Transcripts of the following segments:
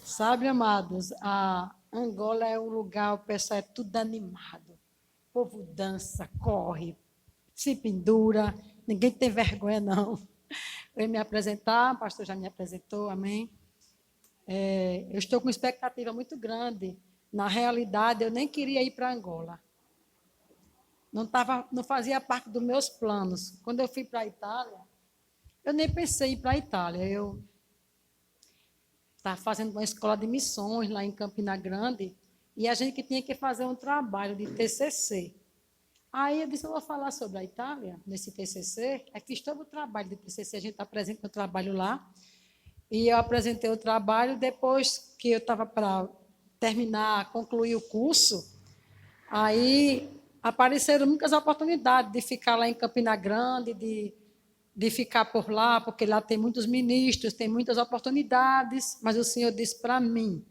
Sabe, amados, a Angola é um lugar, o pessoal é tudo animado. O povo dança, corre, se pendura, ninguém tem vergonha, não. Eu ia me apresentar, o pastor já me apresentou, amém? Eu estou com expectativa muito grande. Na realidade, eu nem queria ir para Angola. Não fazia parte dos meus planos. Quando eu fui para a Itália, eu nem pensei em ir para a Itália. Eu estava fazendo uma escola de missões lá em Campina Grande e a gente que tinha que fazer um trabalho de TCC. Aí eu disse, eu vou falar sobre a Itália, nesse TCC. Fiz todo o trabalho de TCC, a gente está presente no trabalho lá. E eu apresentei o trabalho, depois que eu estava para terminar, concluir o curso, aí apareceram muitas oportunidades de ficar lá em Campina Grande, de ficar por lá, porque lá tem muitos ministros, tem muitas oportunidades, mas o Senhor disse para mim,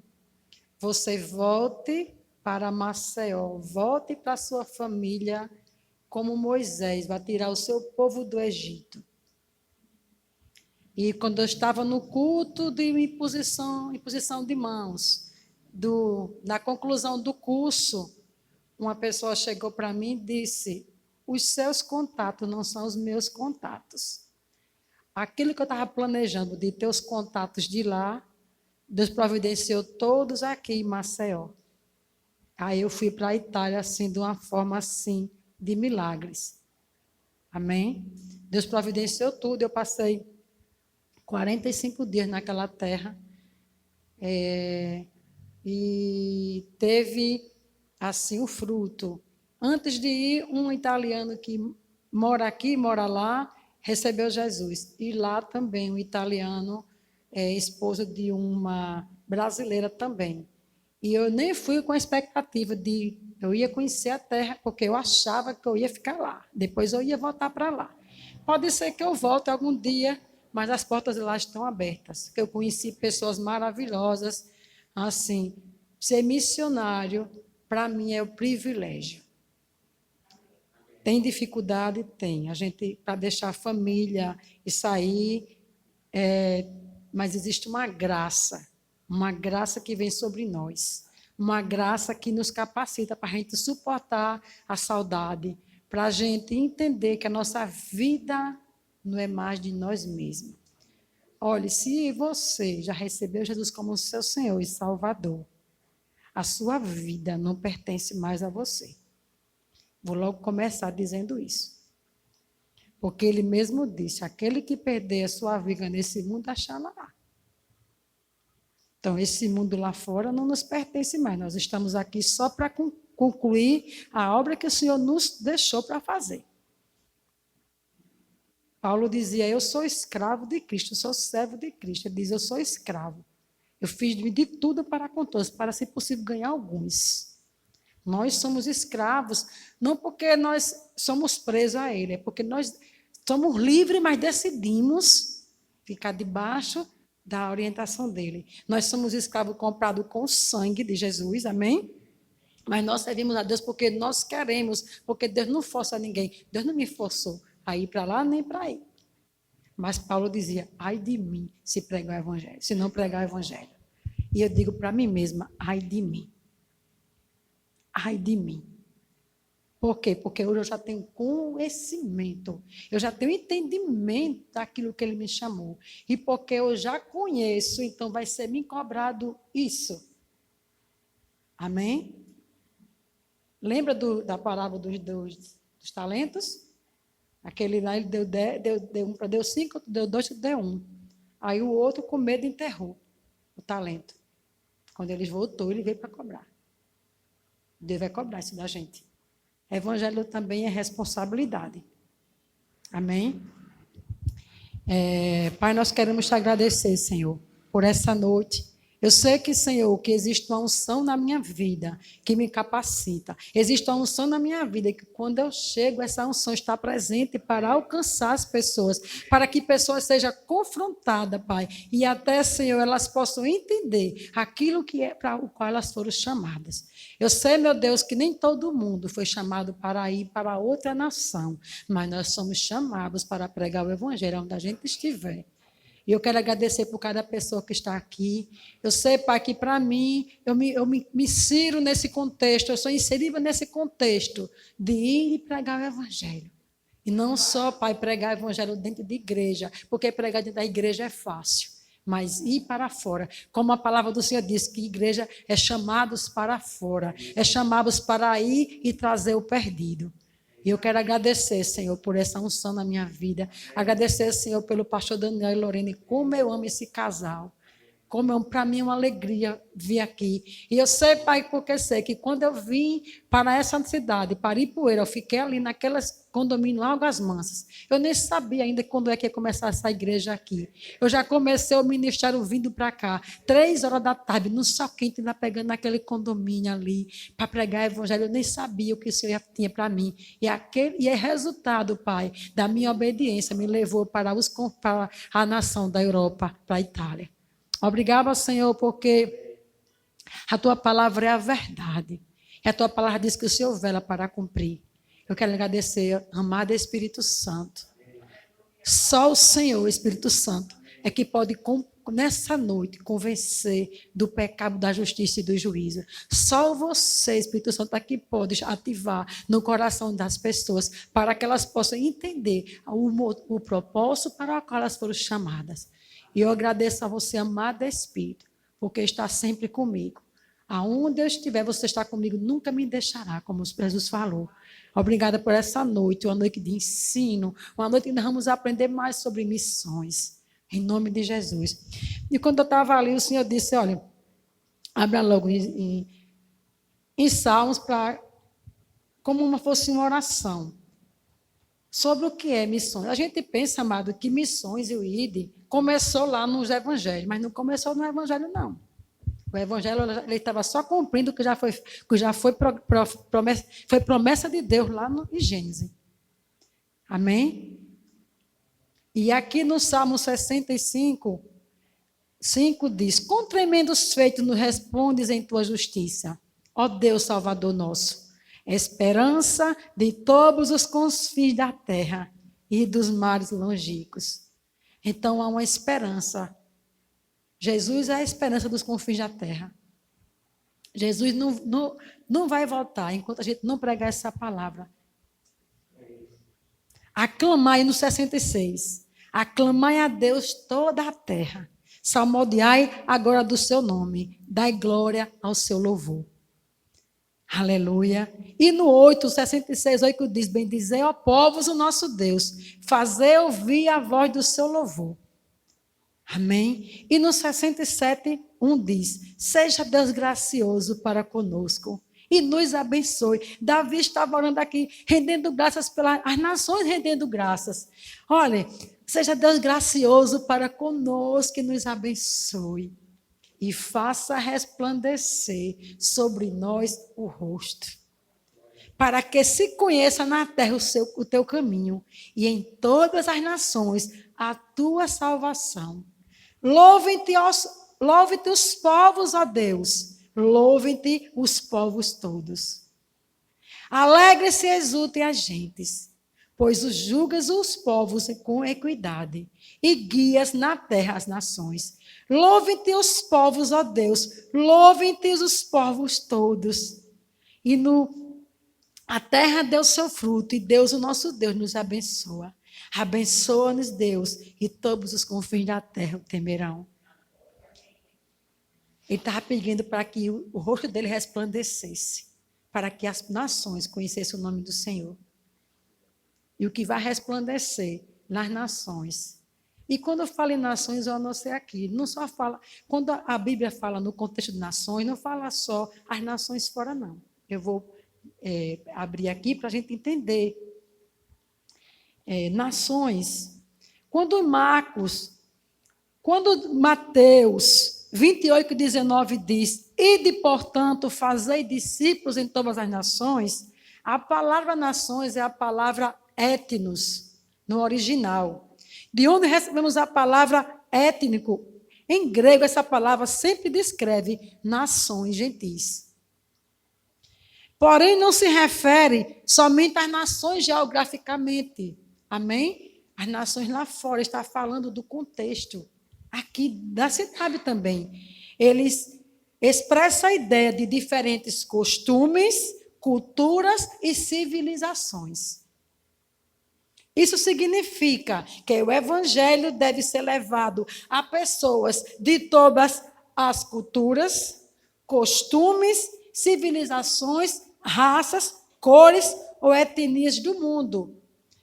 você volte para Maceió, volte para a sua família, como Moisés vai tirar o seu povo do Egito. E quando eu estava no culto de imposição de mãos, na conclusão do curso, uma pessoa chegou para mim e disse, os seus contatos não são os meus contatos. Aquilo que eu estava planejando de ter os contatos de lá, Deus providenciou todos aqui em Maceió. Aí eu fui para a Itália, assim, de uma forma assim, de milagres. Amém? Deus providenciou tudo, eu passei 45 dias naquela terra, e teve, assim, o fruto. Antes de ir, um italiano que mora aqui, mora lá, recebeu Jesus. E lá também, um italiano, esposo de uma brasileira também. E eu nem fui com a expectativa de... Eu ia conhecer a terra, porque eu achava que eu ia ficar lá. Depois eu ia voltar para lá. Pode ser que eu volte algum dia, mas as portas de lá estão abertas. Eu conheci pessoas maravilhosas. Assim, ser missionário, para mim, é o privilégio. Tem dificuldade? Tem. A gente, para deixar a família e sair, mas existe uma graça que vem sobre nós, uma graça que nos capacita para a gente suportar a saudade, para a gente entender que a nossa vida não é mais de nós mesmos. Olhe, se você já recebeu Jesus como seu Senhor e Salvador, a sua vida não pertence mais a você. Vou logo começar dizendo isso. Porque ele mesmo disse, aquele que perder a sua vida nesse mundo, achará. Então, esse mundo lá fora não nos pertence mais. Nós estamos aqui só para concluir a obra que o Senhor nos deixou para fazer. Paulo dizia, eu sou escravo de Cristo, eu sou servo de Cristo. Ele diz, eu sou escravo. Eu fiz de tudo para com todos, para, se possível, ganhar alguns. Nós somos escravos, não porque nós somos presos a ele, é porque nós somos livres, mas decidimos ficar debaixo da orientação dele. Nós somos escravos comprados com o sangue de Jesus, amém? Mas nós servimos a Deus porque nós queremos, porque Deus não força ninguém. Deus não me forçou a ir para lá nem para aí. Mas Paulo dizia, ai de mim se pregar o evangelho, se não pregar o evangelho. E eu digo para mim mesma, ai de mim. Ai de mim. Por quê? Porque hoje eu já tenho conhecimento, eu já tenho entendimento daquilo que ele me chamou. E porque eu já conheço, então vai ser me cobrado isso. Amém? Lembra da parábola dos talentos? Aquele lá, ele deu um para deu 5, deu 2, deu 1. Aí o outro, com medo, enterrou o talento. Quando ele voltou, ele veio para cobrar. Deus vai cobrar isso da gente. Evangelho também é responsabilidade. Amém? Pai, nós queremos te agradecer, Senhor, por essa noite. Eu sei que, Senhor, que existe uma unção na minha vida que me capacita. Existe uma unção na minha vida que, quando eu chego, essa unção está presente para alcançar as pessoas, para que pessoas sejam confrontadas, Pai, e até, Senhor, elas possam entender aquilo que é para o qual elas foram chamadas. Eu sei, meu Deus, que nem todo mundo foi chamado para ir para outra nação, mas nós somos chamados para pregar o evangelho onde a gente estiver. E eu quero agradecer por cada pessoa que está aqui. Eu sei, Pai, que para mim, eu me insiro nesse contexto, eu sou inserida nesse contexto de ir e pregar o Evangelho. E não só, Pai, pregar o Evangelho dentro de igreja, porque pregar dentro da igreja é fácil, mas ir para fora. Como a palavra do Senhor diz, que igreja é chamados para fora, é chamados para ir e trazer o perdido. E eu quero agradecer, Senhor, por essa unção na minha vida. Agradecer, Senhor, pelo pastor Daniel e Lorene, como eu amo esse casal. Para mim é uma alegria vir aqui. E eu sei, Pai, porque sei que quando eu vim para essa cidade, para Ipueira, eu fiquei ali naquelas condomínio Águas Mansas. Eu nem sabia ainda quando é que ia começar essa igreja aqui. Eu já comecei o ministério vindo para cá, 3 horas da tarde, no sol quente, ainda pegando naquele condomínio ali, para pregar o evangelho. Eu nem sabia o que o Senhor tinha para mim. E é resultado, Pai, da minha obediência, me levou para a nação da Europa, para a Itália. Obrigado, Senhor, porque a Tua palavra é a verdade. E a Tua palavra diz que o Senhor vela para cumprir. Eu quero agradecer, amado Espírito Santo. Só o Senhor, Espírito Santo, é que pode, nessa noite, convencer do pecado, da justiça e do juízo. Só você, Espírito Santo, é que pode ativar no coração das pessoas para que elas possam entender o propósito para o qual elas foram chamadas. E eu agradeço a você, amado Espírito, porque está sempre comigo. Aonde eu estiver, você está comigo, nunca me deixará, como Jesus falou. Obrigada por essa noite, uma noite de ensino, uma noite que nós vamos aprender mais sobre missões, em nome de Jesus. E quando eu estava ali, o Senhor disse, olha, abra logo em Salmos, como fosse uma oração, sobre o que é missões. A gente pensa, amado, que missões e o ID começou lá nos evangelhos, mas não começou no evangelho, não. O evangelho ele estava só cumprindo o que já foi promessa de Deus lá em Gênesis. Amém? E aqui no Salmo 65, 5 diz, com tremendos feitos nos respondes em tua justiça, ó Deus Salvador nosso, esperança de todos os confins da terra e dos mares longínquos. Então há uma esperança. Jesus é a esperança dos confins da terra. Jesus não vai voltar enquanto a gente não pregar essa palavra. Aclamai no 66. Aclamai a Deus toda a terra. Salmodiai agora do seu nome. Dai glória ao seu louvor. Aleluia. E no 66, 8 diz, bendizei, ó povos, o nosso Deus. Fazei ouvir a voz do seu louvor. Amém? E no 67, 1 diz, seja Deus gracioso para conosco e nos abençoe. Davi estava orando aqui, rendendo graças as nações, rendendo graças. Olha, seja Deus gracioso para conosco e nos abençoe. E faça resplandecer sobre nós o rosto, para que se conheça na terra o teu caminho e em todas as nações a tua salvação. Louvem-te os povos, ó Deus, louvem-te os povos todos. Alegre-se e exultem as gentes, pois os julgas os povos com equidade e guias na terra as nações. Louvem-te os povos, ó Deus, louvem-te os povos todos. E a terra deu seu fruto, e Deus, o nosso Deus, nos abençoa. Abençoa-nos, Deus, e todos os confins da terra o temerão. Ele estava pedindo para que o rosto dele resplandecesse, para que as nações conhecessem o nome do Senhor. E o que vai resplandecer nas nações. E quando eu falo em nações, eu anotei aqui. Não só fala, quando a Bíblia fala no contexto de nações, não fala só as nações fora, não. Eu vou abrir aqui para a gente entender. Nações. Quando Mateus 28, 19 diz, ide, portanto, fazei discípulos em todas as nações, a palavra nações é a palavra etnos, no original. De onde recebemos a palavra étnico? Em grego, essa palavra sempre descreve nações gentis. Porém, não se refere somente às nações geograficamente. Amém? As nações lá fora, está falando do contexto. aqui da cidade também. Eles expressam a ideia de diferentes costumes, culturas e civilizações. Isso significa que o evangelho deve ser levado a pessoas de todas as culturas, costumes, civilizações, raças, cores ou etnias do mundo.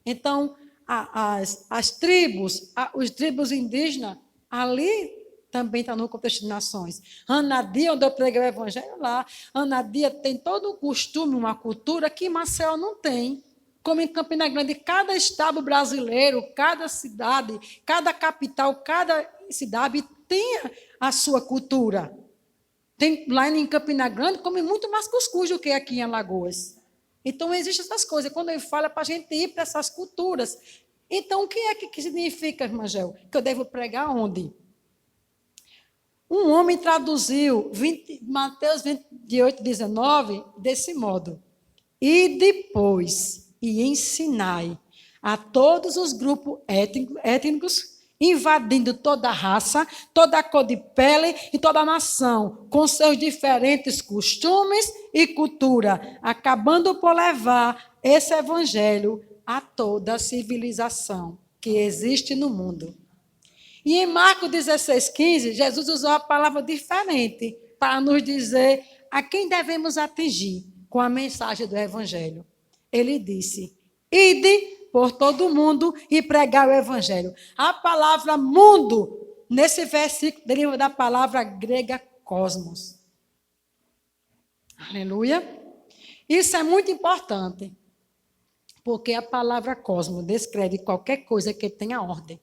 Então, as tribos, os tribos indígenas, ali também está no contexto de nações. Anadia, onde eu preguei o evangelho lá, Anadia tem todo um costume, uma cultura que Maceió não tem. Como em Campina Grande, cada estado brasileiro, cada cidade, cada capital, cada cidade tem a sua cultura. Tem lá em Campina Grande, come muito mais cuscuz do que aqui em Alagoas. Então, existem essas coisas. Quando eu falo, é para a gente ir para essas culturas. Então, o que é que significa, irmã Gel? Que eu devo pregar onde? Um homem traduziu Mateus 28, 19 desse modo. E depois, e ensinai a todos os grupos étnicos, invadindo toda a raça, toda a cor de pele e toda a nação, com seus diferentes costumes e cultura, acabando por levar esse evangelho a toda a civilização que existe no mundo. E em Marcos 16, 15, Jesus usou a palavra diferente para nos dizer a quem devemos atingir com a mensagem do evangelho. Ele disse, ide por todo o mundo e pregar o evangelho. A palavra mundo, nesse versículo, deriva da palavra grega cosmos. Aleluia. Isso é muito importante, porque a palavra cosmos descreve qualquer coisa que tenha ordem.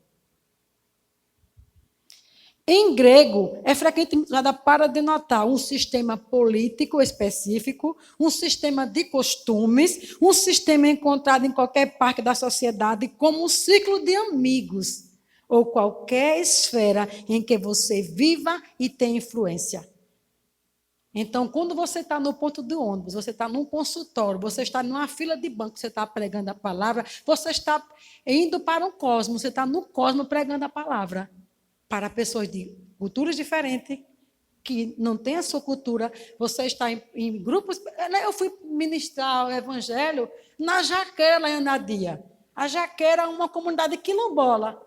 Em grego, é frequentemente usada para denotar um sistema político específico, um sistema de costumes, um sistema encontrado em qualquer parte da sociedade, como um ciclo de amigos, ou qualquer esfera em que você viva e tenha influência. Então, quando você está no ponto de ônibus, você está num consultório, você está numa fila de banco, você está pregando a palavra, você está indo para um cosmos, você está no cosmos pregando a palavra. Para pessoas de culturas diferentes, que não têm a sua cultura, você está em grupos. Eu fui ministrar o evangelho na Jaqueira, lá em Anadia. A Jaqueira é uma comunidade quilombola.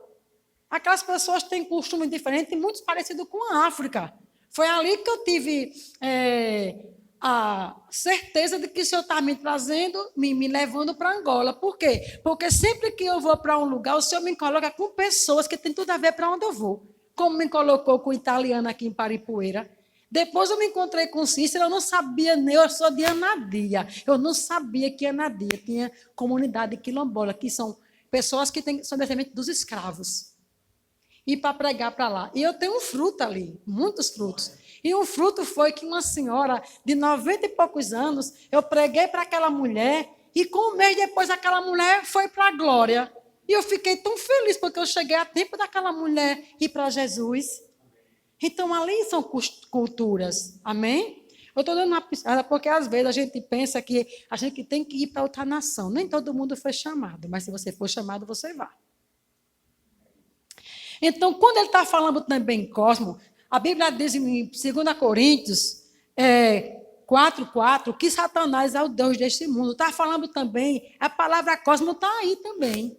Aquelas pessoas têm costumes diferentes, muitos parecidos com a África. Foi ali que eu tive a certeza de que o Senhor está me trazendo, me levando para Angola. Por quê? Porque sempre que eu vou para um lugar, o Senhor me coloca com pessoas que têm tudo a ver para onde eu vou. Como me colocou com o italiano aqui em Paripueira. Depois eu me encontrei com Cícero, eu não sabia nem, eu sou de Anadia. Eu não sabia que Anadia tinha comunidade quilombola, que são pessoas que são descendentes dos escravos. E para pregar para lá. E eu tenho um fruto ali, muitos frutos. E um fruto foi que uma senhora de 90 e poucos anos, eu preguei para aquela mulher, e com um mês depois aquela mulher foi para a glória. E eu fiquei tão feliz, porque eu cheguei a tempo daquela mulher ir para Jesus. Então, ali são culturas. Amém? Eu estou dando uma piscada, porque às vezes a gente pensa que a gente tem que ir para outra nação. Nem todo mundo foi chamado, mas se você for chamado, você vai. Então, quando ele está falando também em cosmo, a Bíblia diz em 2 Coríntios 4:4 que Satanás é o Deus deste mundo. Está falando também, a palavra cosmo está aí também.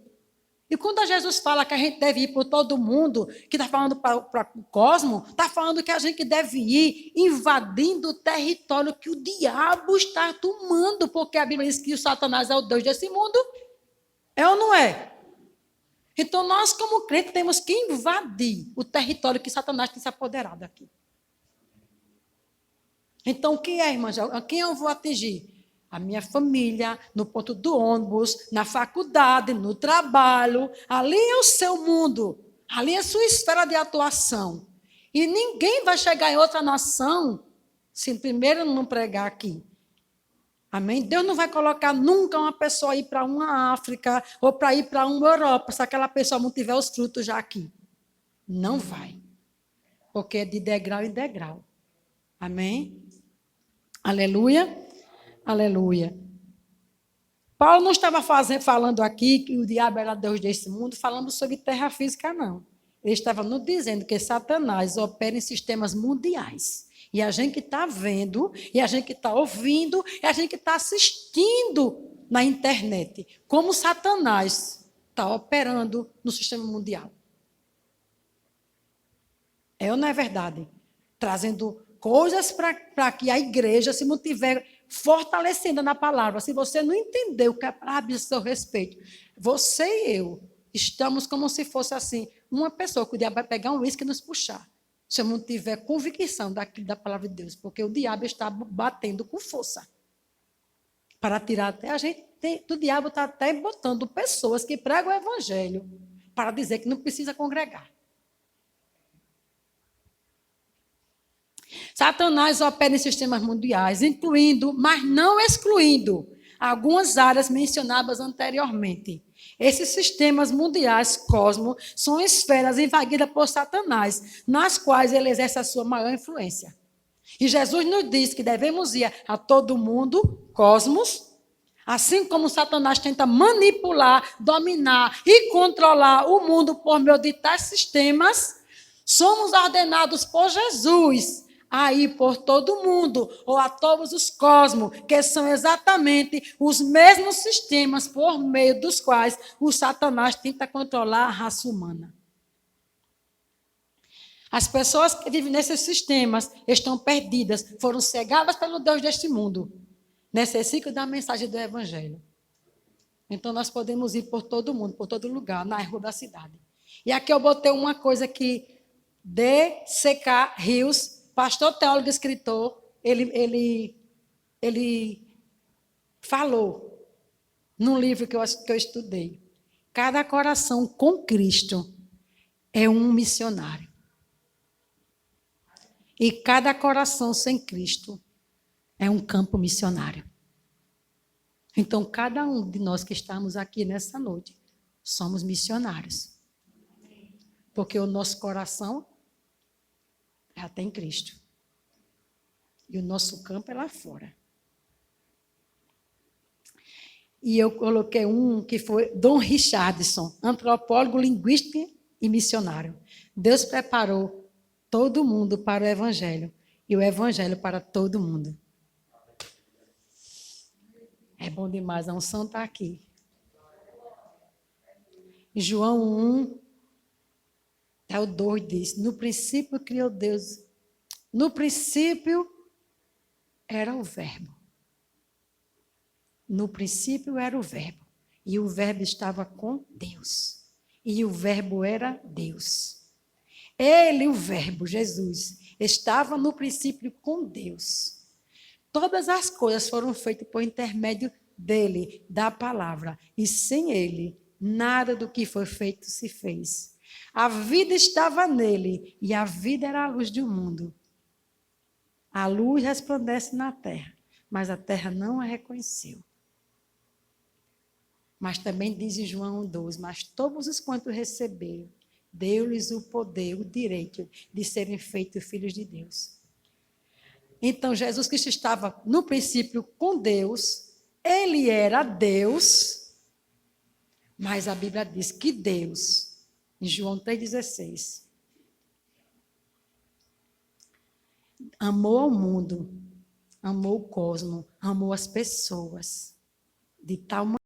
E quando Jesus fala que a gente deve ir por todo mundo, que está falando para o cosmo, está falando que a gente deve ir invadindo o território que o diabo está tomando, porque a Bíblia diz que o Satanás é o Deus desse mundo. É ou não é? Então, nós, como crentes, temos que invadir o território que Satanás tem se apoderado aqui. Então, o que é, irmã? A quem eu vou atingir? A minha família, no ponto do ônibus, na faculdade, no trabalho. Ali é o seu mundo. Ali é a sua esfera de atuação. E ninguém vai chegar em outra nação se primeiro não pregar aqui. Amém? Deus não vai colocar nunca uma pessoa a ir para uma África ou para ir para uma Europa se aquela pessoa não tiver os frutos já aqui. Não vai. Porque é de degrau em degrau. Amém? Aleluia. Aleluia. Paulo não estava falando aqui que o diabo era Deus desse mundo, falando sobre terra física, não. Ele estava nos dizendo que Satanás opera em sistemas mundiais. E a gente que está vendo, e a gente que está ouvindo, e a gente que está assistindo na internet, como Satanás está operando no sistema mundial. É ou não é verdade? Trazendo coisas para que a igreja se mantiver fortalecendo na palavra. Se você não entendeu o que a palavra diz a seu respeito, você e eu estamos como se fosse assim, uma pessoa que o diabo vai pegar um uísque e nos puxar. Se eu não tiver convicção da palavra de Deus, porque o diabo está batendo com força para tirar até a gente. O diabo está até botando pessoas que pregam o evangelho para dizer que não precisa congregar. Satanás opera em sistemas mundiais, incluindo, mas não excluindo, algumas áreas mencionadas anteriormente. Esses sistemas mundiais, cosmos, são esferas invadidas por Satanás, nas quais ele exerce a sua maior influência. E Jesus nos diz que devemos ir a todo mundo, cosmos, assim como Satanás tenta manipular, dominar e controlar o mundo por meio de tais sistemas, somos ordenados por Jesus a ir por todo mundo, ou a todos os cosmos, que são exatamente os mesmos sistemas por meio dos quais o Satanás tenta controlar a raça humana. As pessoas que vivem nesses sistemas estão perdidas, foram cegadas pelo Deus deste mundo. Necessitam da mensagem do Evangelho. Então, nós podemos ir por todo mundo, por todo lugar, na rua da cidade. E aqui eu botei uma coisa que D.C.K. Rios, pastor, teólogo, escritor, ele falou num livro que eu estudei. Cada coração com Cristo é um missionário. E cada coração sem Cristo é um campo missionário. Então, cada um de nós que estamos aqui nessa noite, somos missionários. Porque o nosso coração já tem Cristo. E o nosso campo é lá fora. E eu coloquei um que foi Dom Richardson, antropólogo, linguista e missionário. Deus preparou todo mundo para o Evangelho. E o Evangelho para todo mundo. É bom demais, a unção está aqui. Em João 1, o 2 diz, no princípio criou Deus. No princípio era o verbo. No princípio era o verbo. E o verbo estava com Deus. E o verbo era Deus. Ele, o verbo, Jesus, estava no princípio com Deus. Todas as coisas foram feitas por intermédio dele, da palavra. E sem ele, nada do que foi feito se fez. A vida estava nele, e a vida era a luz do mundo. A luz resplandece na terra, mas a terra não a reconheceu. Mas também diz em João 12, mas todos os quantos receberam, deu-lhes o poder, o direito de serem feitos filhos de Deus. Então, Jesus Cristo estava no princípio com Deus, ele era Deus, mas a Bíblia diz que Deus, em João 3,16, amou ao mundo, amou o cosmos, amou as pessoas, de tal maneira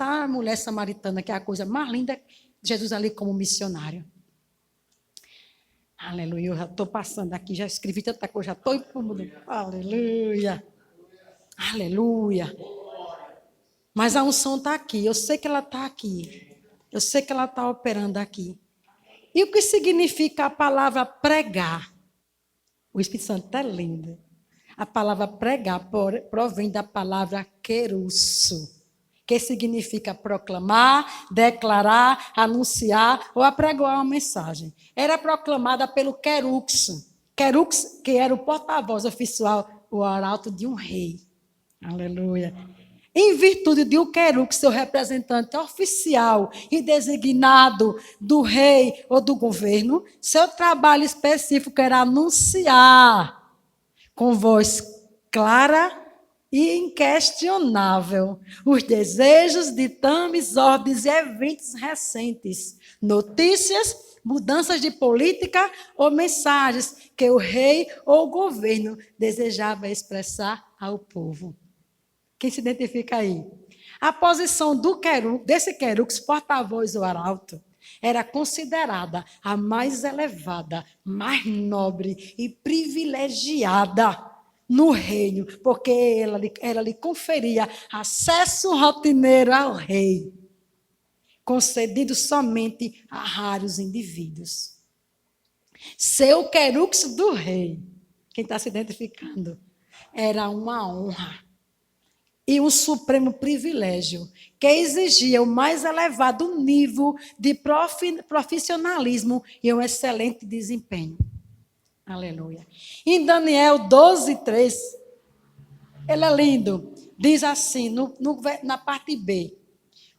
a mulher samaritana, que é a coisa mais linda, Jesus ali como missionário. Aleluia, eu já estou passando aqui, já escrevi tanta coisa, já estou incomodando. Aleluia, aleluia. Mas a unção está aqui, eu sei que ela está aqui. Eu sei que ela está operando aqui. E o que significa a palavra pregar? O Espírito Santo é lindo. A palavra pregar provém da palavra querusso, que significa proclamar, declarar, anunciar ou apregoar uma mensagem. Era proclamada pelo queruxo. Queruxo, que era o porta-voz oficial, o arauto de um rei. Aleluia. Em virtude de o queruxo ser o representante oficial e designado do rei ou do governo, seu trabalho específico era anunciar com voz clara e inquestionável os desejos, ditames, ordens e eventos recentes, notícias, mudanças de política ou mensagens que o rei ou o governo desejava expressar ao povo. Quem se identifica aí? A posição desse querux, porta-voz ou arauto, era considerada a mais elevada, mais nobre e privilegiada no reino, porque ela lhe conferia acesso rotineiro ao rei, concedido somente a raros indivíduos. Ser o querux do rei, quem está se identificando, era uma honra e um supremo privilégio que exigia o mais elevado nível de profissionalismo e um excelente desempenho. Aleluia. Em Daniel 12:3, ele é lindo, diz assim, na parte B: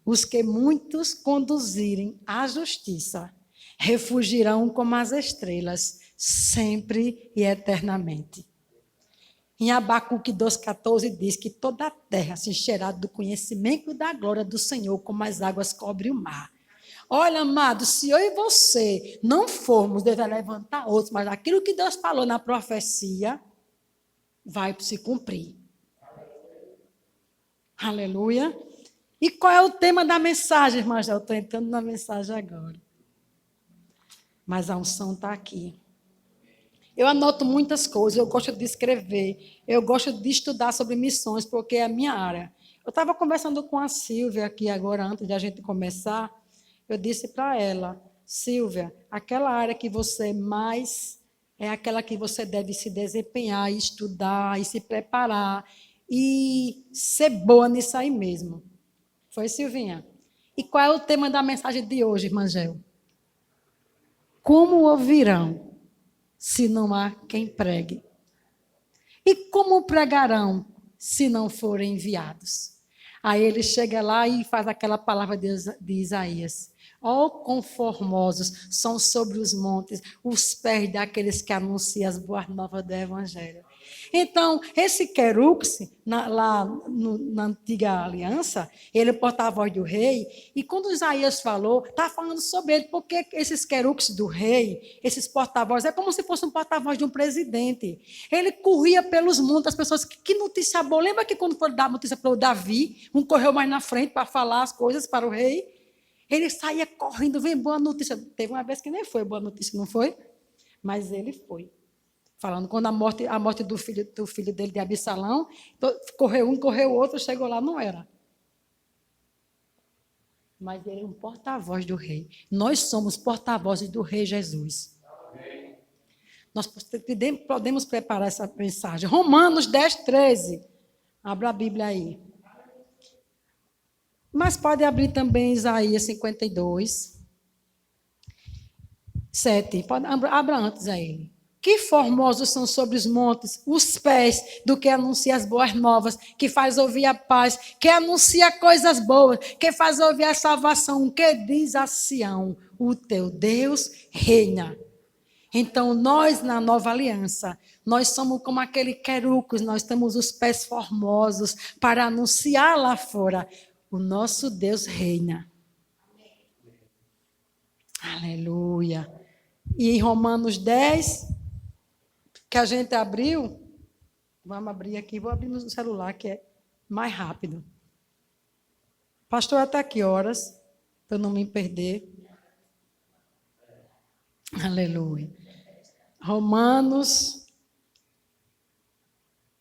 os que muitos conduzirem à justiça refugirão como as estrelas, sempre e eternamente. Em Abacuque 2,14 diz que toda a terra se encherá do conhecimento e da glória do Senhor, como as águas cobrem o mar. Olha, amado, se eu e você não formos, deve levantar outros, mas aquilo que Deus falou na profecia vai se cumprir. Aleluia. E qual é o tema da mensagem, irmã? Já estou entrando na mensagem agora. Mas a unção está aqui. Eu anoto muitas coisas, eu gosto de escrever, eu gosto de estudar sobre missões, porque é a minha área. Eu estava conversando com a Silvia aqui agora, antes de a gente começar, eu disse para ela: Silvia, aquela área que você mais é aquela que você deve se desempenhar, e estudar, e se preparar, e ser boa nisso aí mesmo. Foi, Silvinha? E qual é o tema da mensagem de hoje, irmã Gel? Como ouvirão se não há quem pregue? E como pregarão se não forem enviados? Aí ele chega lá e faz aquela palavra de Isaías: ó, quão formosos são sobre os montes os pés daqueles que anunciam as boas novas do Evangelho. Então, esse querux, lá na antiga aliança, ele é porta-voz do rei, e quando Isaías falou, está falando sobre ele, porque esses querux do rei, esses porta-voz, é como se fosse um porta-voz de um presidente. Ele corria pelos mundos, as pessoas, que notícia boa. Lembra que quando foi dar notícia para o Davi, um correu mais na frente para falar as coisas para o rei? Ele saía correndo, vem boa notícia. Teve uma vez que nem foi boa notícia, não foi? Mas ele foi. Falando, quando a morte do filho dele, de Absalão, correu um, correu outro, chegou lá, não era. Mas ele é um porta-voz do rei. Nós somos porta-vozes do rei Jesus. Amém. Nós podemos preparar essa mensagem. Romanos 10:13. Abra a Bíblia aí. Mas pode abrir também Isaías 52, 7. Abra antes a ele. Que formosos são sobre os montes os pés do que anuncia as boas novas, que faz ouvir a paz, que anuncia coisas boas, que faz ouvir a salvação, que diz a Sião: o teu Deus reina. Então, nós, na nova aliança, nós somos como aquele querux, nós temos os pés formosos para anunciar lá fora: o nosso Deus reina. Aleluia. E em Romanos 10, que a gente abriu, vamos abrir aqui, vou abrir no celular, que é mais rápido. Pastor, até que horas? Para eu não me perder. Aleluia. Romanos.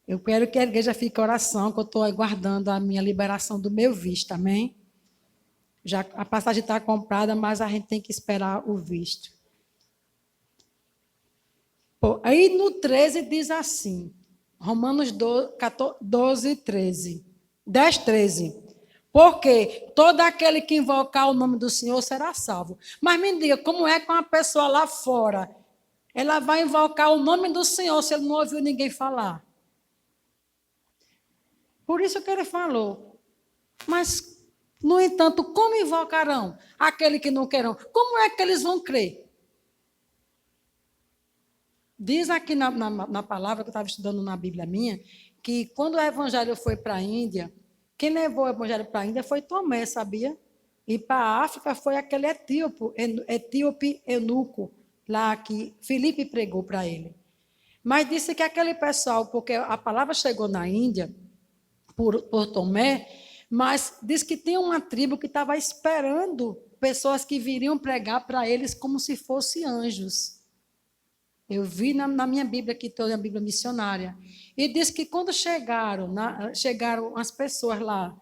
Eu quero que a igreja fique em oração, que eu estou aguardando a minha liberação do meu visto, amém? Já a passagem está comprada, mas a gente tem que esperar o visto. Pô, aí no 13 diz assim, Romanos 12, 13. 10, 13. Porque todo aquele que invocar o nome do Senhor será salvo. Mas me diga, como é que uma pessoa lá fora, ela vai invocar o nome do Senhor se ele não ouviu ninguém falar? Por isso que ele falou. Mas, no entanto, como invocarão aquele que não querão? Como é que eles vão crer? Diz aqui na palavra que eu estava estudando na Bíblia minha, que quando o evangelho foi para a Índia, quem levou o evangelho para a Índia foi Tomé, sabia? E para a África foi aquele etíope eunuco, lá que Filipe pregou para ele. Mas disse que aquele pessoal, porque a palavra chegou na Índia por Tomé, mas diz que tem uma tribo que estava esperando pessoas que viriam pregar para eles como se fossem anjos. Eu vi na minha Bíblia, que estou na Bíblia missionária. E diz que quando chegaram as pessoas lá,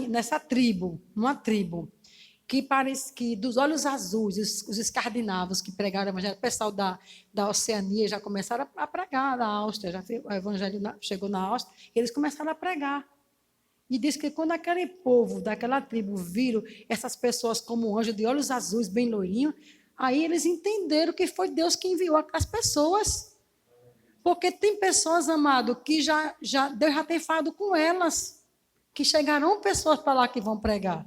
nessa tribo, numa tribo, que parece que dos olhos azuis, os escandinavos que pregaram o evangelho, o pessoal da Oceania já começaram a pregar, da Áustria, o evangelho chegou na Áustria, e eles começaram a pregar. E diz que quando aquele povo daquela tribo viram essas pessoas como anjos de olhos azuis, bem loirinhos, aí eles entenderam que foi Deus que enviou aquelas pessoas. Porque tem pessoas, amado, que Deus já tem falado com elas, que chegarão pessoas para lá que vão pregar.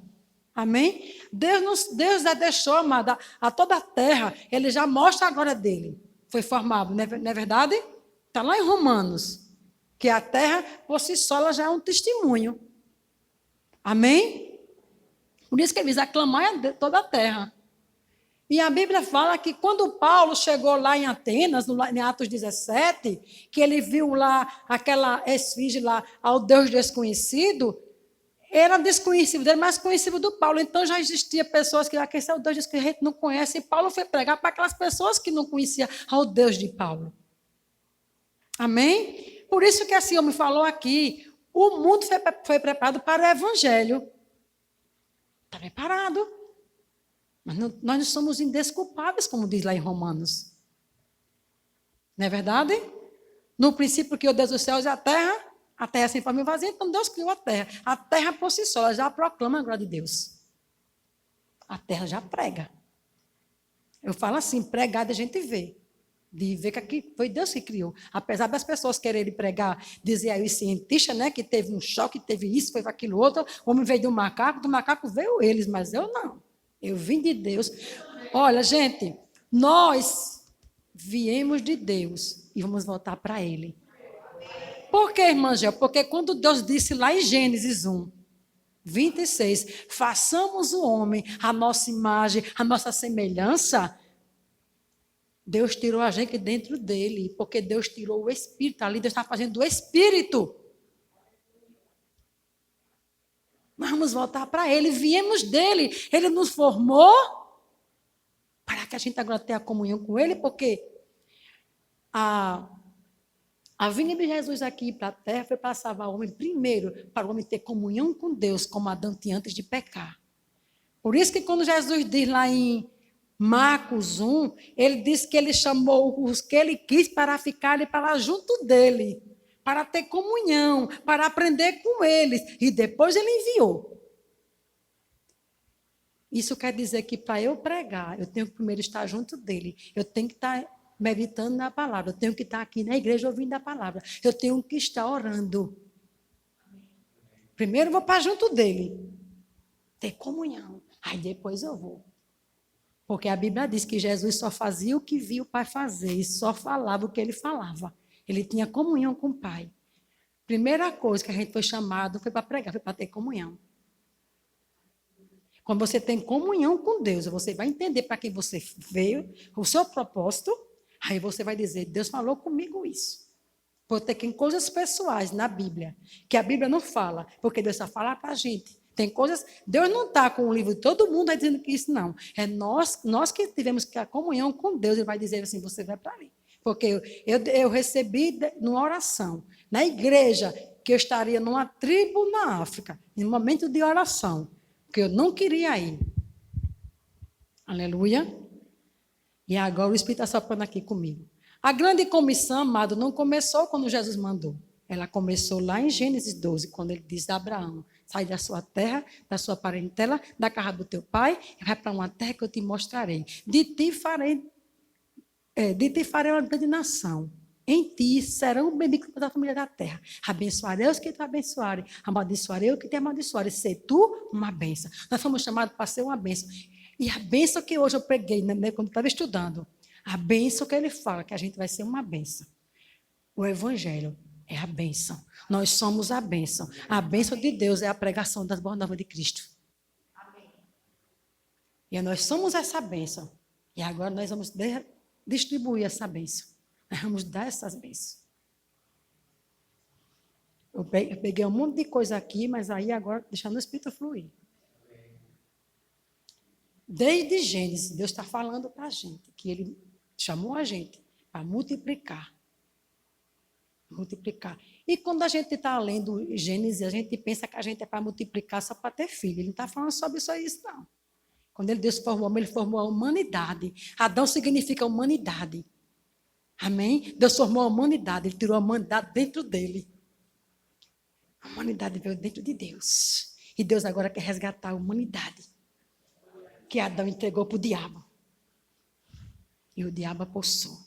Amém? Deus já deixou, amada, a toda a terra, ele já mostra a glória dele. Foi formado, não é verdade? Está lá em Romanos, que a terra, por si só, ela já é um testemunho. Amém? Por isso que ele diz, aclamar toda a terra. E a Bíblia fala que quando Paulo chegou lá em Atenas, em Atos 17, que ele viu lá aquela esfinge lá ao Deus desconhecido, era desconhecido dele, mas conhecido do Paulo. Então já existia pessoas que esse é o Deus que a gente não conhece, e Paulo foi pregar para aquelas pessoas que não conheciam ao Deus de Paulo. Amém? Por isso que esse homem falou aqui, o mundo foi preparado para o evangelho. Está preparado. Mas nós não somos indesculpáveis, como diz lá em Romanos. Não é verdade? No princípio criou Deus os céus e a terra sem forma e vazia, então Deus criou a terra. A terra por si só já proclama a glória de Deus. A terra já prega. Eu falo assim, pregar de a gente vê. De ver que aqui foi Deus que criou. Apesar das pessoas quererem pregar, dizer aí os cientistas, né, que teve um choque, teve isso, foi aquilo outro, o homem veio do macaco veio eles, mas eu não. Eu vim de Deus. Olha, gente, nós viemos de Deus e vamos voltar para Ele. Por que, irmã Gel? Porque quando Deus disse lá em Gênesis 1, 26, façamos o homem a nossa imagem, a nossa semelhança, Deus tirou a gente dentro dele, porque Deus tirou o Espírito, ali Deus está fazendo o Espírito. Vamos voltar para Ele, viemos dele, Ele nos formou para que a gente agora tenha comunhão com Ele, porque a vinda de Jesus aqui para a terra foi para salvar o homem primeiro, para o homem ter comunhão com Deus, como Adão tinha antes de pecar. Por isso que quando Jesus diz lá em Marcos 1, ele diz que ele chamou os que ele quis para ficarem para junto dele, para ter comunhão, para aprender com eles, e depois ele enviou. Isso quer dizer que para eu pregar, eu tenho que primeiro estar junto dele, eu tenho que estar meditando na palavra, eu tenho que estar aqui na igreja ouvindo a palavra, eu tenho que estar orando. Primeiro eu vou para junto dele, ter comunhão, aí depois eu vou. Porque a Bíblia diz que Jesus só fazia o que via o Pai fazer e só falava o que ele falava. Ele tinha comunhão com o Pai. Primeira coisa que a gente foi chamado foi para pregar, foi para ter comunhão. Quando você tem comunhão com Deus, você vai entender para quem você veio, o seu propósito, aí você vai dizer, Deus falou comigo isso. Porque tem coisas pessoais na Bíblia, que a Bíblia não fala, porque Deus só fala para a gente. Tem coisas... Deus não está com o livro de todo mundo aí dizendo que isso não. É nós que tivemos que ter a comunhão com Deus. Ele vai dizer assim, você vai para ali. Porque eu recebi numa oração, na igreja, que eu estaria numa tribo na África, em um momento de oração, que eu não queria ir. Aleluia. E agora o Espírito está soprando aqui comigo. A grande comissão, amado, não começou quando Jesus mandou. Ela começou lá em Gênesis 12, quando ele diz a Abraão, sai da sua terra, da sua parentela, da casa do teu pai, e vai para uma terra que eu te mostrarei. De ti farei uma grande nação. Em ti serão benditos da família da terra. Abençoarei os que te abençoarem, amaldiçoarei os que te amaldiçoarem. Ser tu uma bênção. Nós fomos chamados para ser uma bênção. E a bênção que hoje eu preguei, né, quando estava estudando, a bênção que ele fala, que a gente vai ser uma bênção. O Evangelho é a bênção. Nós somos a bênção. A bênção de Deus é a pregação das boas novas de Cristo. Amém. E nós somos essa bênção. E agora nós vamos distribuir essa bênção. Nós vamos dar essas bênçãos. Eu peguei um monte de coisa aqui, mas aí agora deixando o Espírito fluir. Desde Gênesis, Deus está falando para a gente, que Ele chamou a gente para multiplicar. Multiplicar. E quando a gente está lendo Gênesis, a gente pensa que a gente é para multiplicar só para ter filho. Ele não está falando sobre isso aí, não. Quando Deus formou o homem, Ele formou a humanidade. Adão significa humanidade. Amém? Deus formou a humanidade, Ele tirou a humanidade dentro dele. A humanidade veio dentro de Deus. E Deus agora quer resgatar a humanidade que Adão entregou para o diabo. E o diabo apossou.